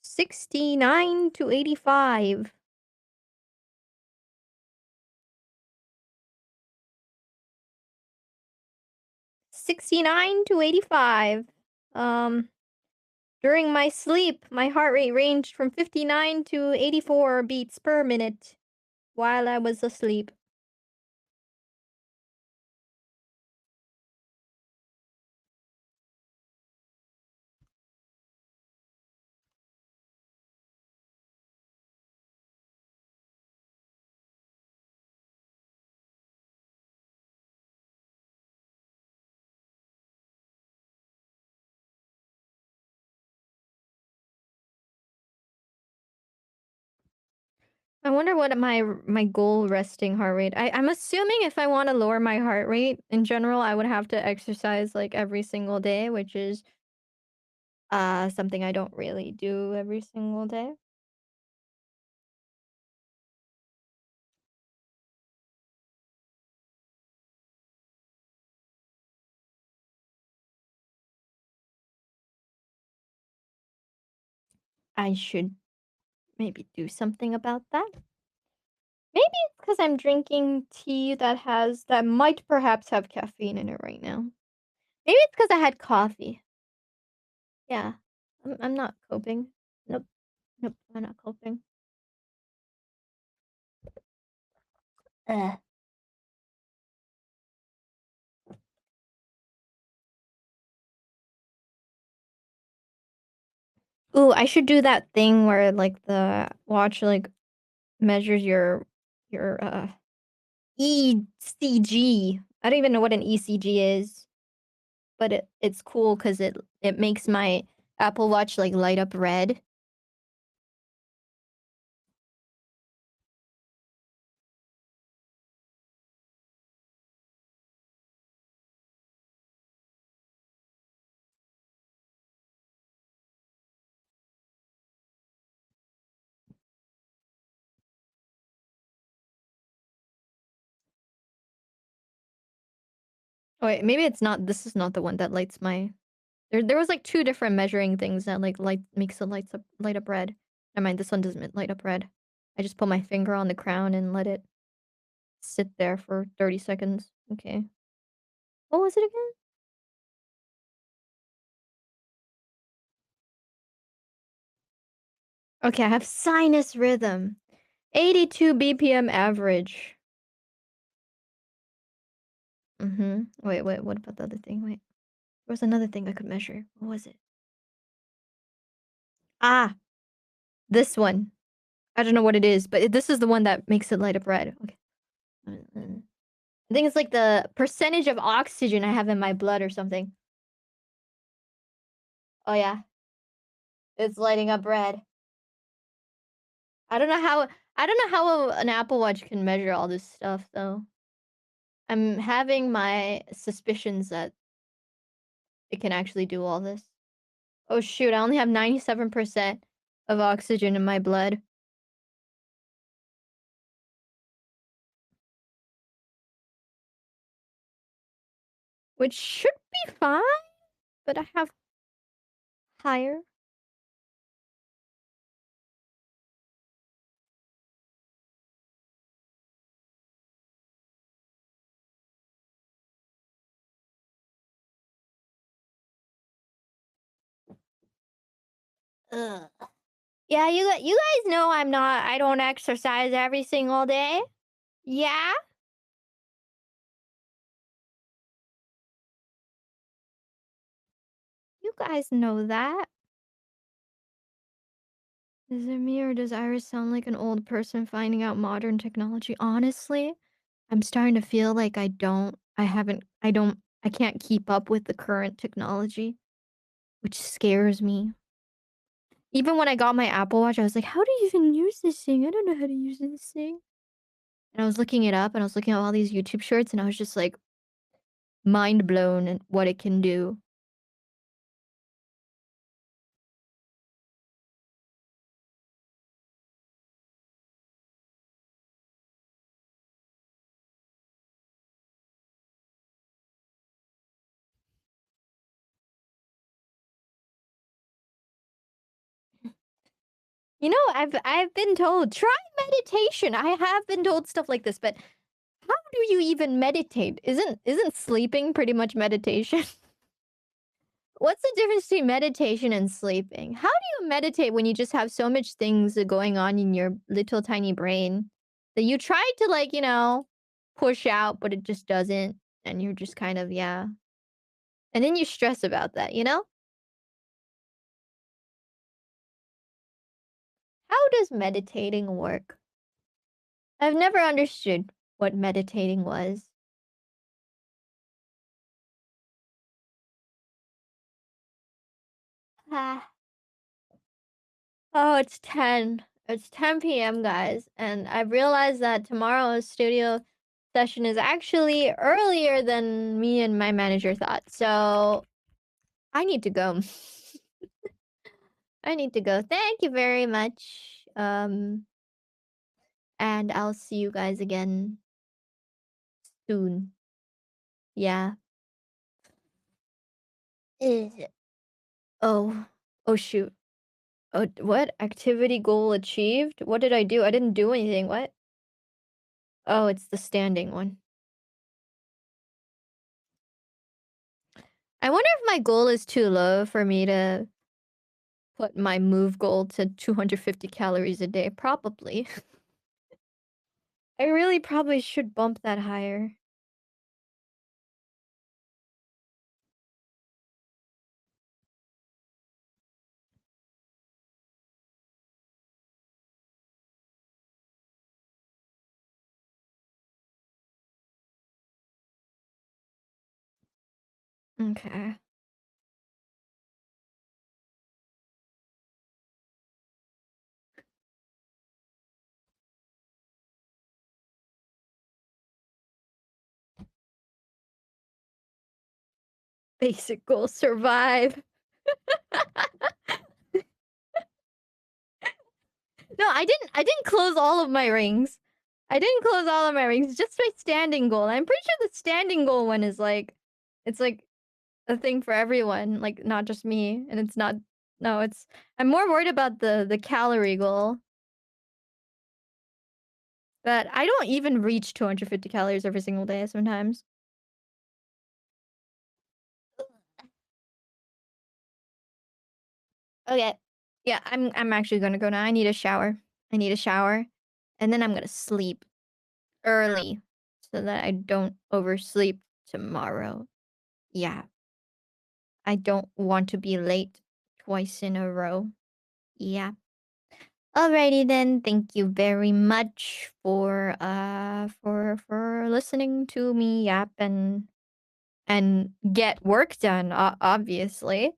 69 to 85. 69 to 85. Um, During my sleep, my heart rate ranged from 59 to 84 beats per minute while I was asleep. I wonder what my goal resting heart rate. I'm assuming if I want to lower my heart rate in general, I would have to exercise like every single day, which is something I don't really do every single day. I should maybe do something about that. Maybe it's because I'm drinking tea that might perhaps have caffeine in it right now. Maybe it's because I had coffee. Yeah. I'm not coping. Nope. Nope. I'm not coping. Ugh. Ooh, I should do that thing where like the watch like measures your ECG. I don't even know what an ECG is, but it's cool because it makes my Apple Watch like light up red. Oh wait, maybe it's not. This is not the one that lights my. There was like two different measuring things that like makes the light up red. Never mind, this one doesn't light up red. I just put my finger on the crown and let it sit there for 30 seconds. Okay. What was it again? Okay, I have sinus rhythm. 82 BPM average. Wait, what about the other thing? Wait. There was another thing I could measure. What was it? Ah, this one. I don't know what it is, but this is the one that makes it light up red. Okay. I think it's like the percentage of oxygen I have in my blood or something. Oh yeah, it's lighting up red. I don't know how I don't know how an Apple Watch can measure all this stuff though. I'm having my suspicions that it can actually do all this. Oh shoot, I only have 97% of oxygen in my blood. Which should be fine, but I have higher. Ugh. Yeah, you guys know I don't exercise every single day. Yeah? You guys know that. Is it me or does Iris sound like an old person finding out modern technology? Honestly, I'm starting to feel like I can't keep up with the current technology, which scares me. Even when I got my Apple Watch, I was like, how do you even use this thing? I don't know how to use this thing. And I was looking it up and I was looking at all these YouTube shorts and I was just like mind blown at what it can do. You know, I've been told, "Try meditation." I have been told stuff like this, but how do you even meditate? Isn't sleeping pretty much meditation? What's the difference between meditation and sleeping? How do you meditate when you just have so much things going on in your little tiny brain that you try to, like, push out, but it just doesn't, and you're just kind of, yeah. And then you stress about that, you know? How does meditating work? I've never understood what meditating was. Ah. Oh, it's 10. It's 10 p.m., guys, and I realized that tomorrow's studio session is actually earlier than me and my manager thought. So I need to go. I need to go. Thank you very much. And I'll see you guys again soon. Yeah. Eh, Oh. Oh shoot. Oh, what? Activity goal achieved? What did I do? I didn't do anything. What? Oh, it's the standing one. I wonder if my goal is too low for me to put my move goal to 250 calories a day. Probably. I really probably should bump that higher. Okay. Basic goal, survive. No, I didn't close all of my rings. I didn't close all of my rings, just my standing goal. I'm pretty sure the standing goal one is like it's like a thing for everyone, like not just me. And it's not no, it's I'm more worried about the calorie goal. But I don't even reach 250 calories every single day sometimes. Okay. Yeah, I'm actually gonna go now. I need a shower. I need a shower. And then I'm gonna sleep early so that I don't oversleep tomorrow. Yeah. I don't want to be late twice in a row. Yeah. Alrighty then. Thank you very much for listening to me yap and get work done. Obviously,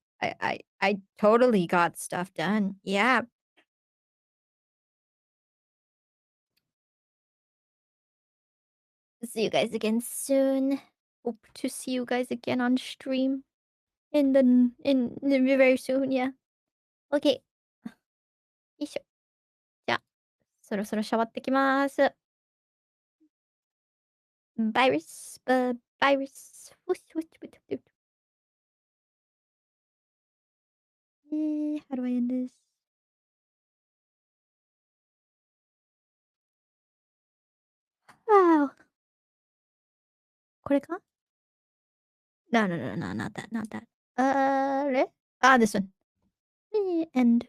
I totally got stuff done. Yeah. See you guys again soon. Hope to see you guys again on stream in very soon. Yeah. Okay.よいしょ。じゃあ、そろそろシャワってきます。Virus, virus. Whoosh, whoosh, whoosh, whoosh. How do I end this? Wow. これか No, no, no, no, not that, not that. This one. End.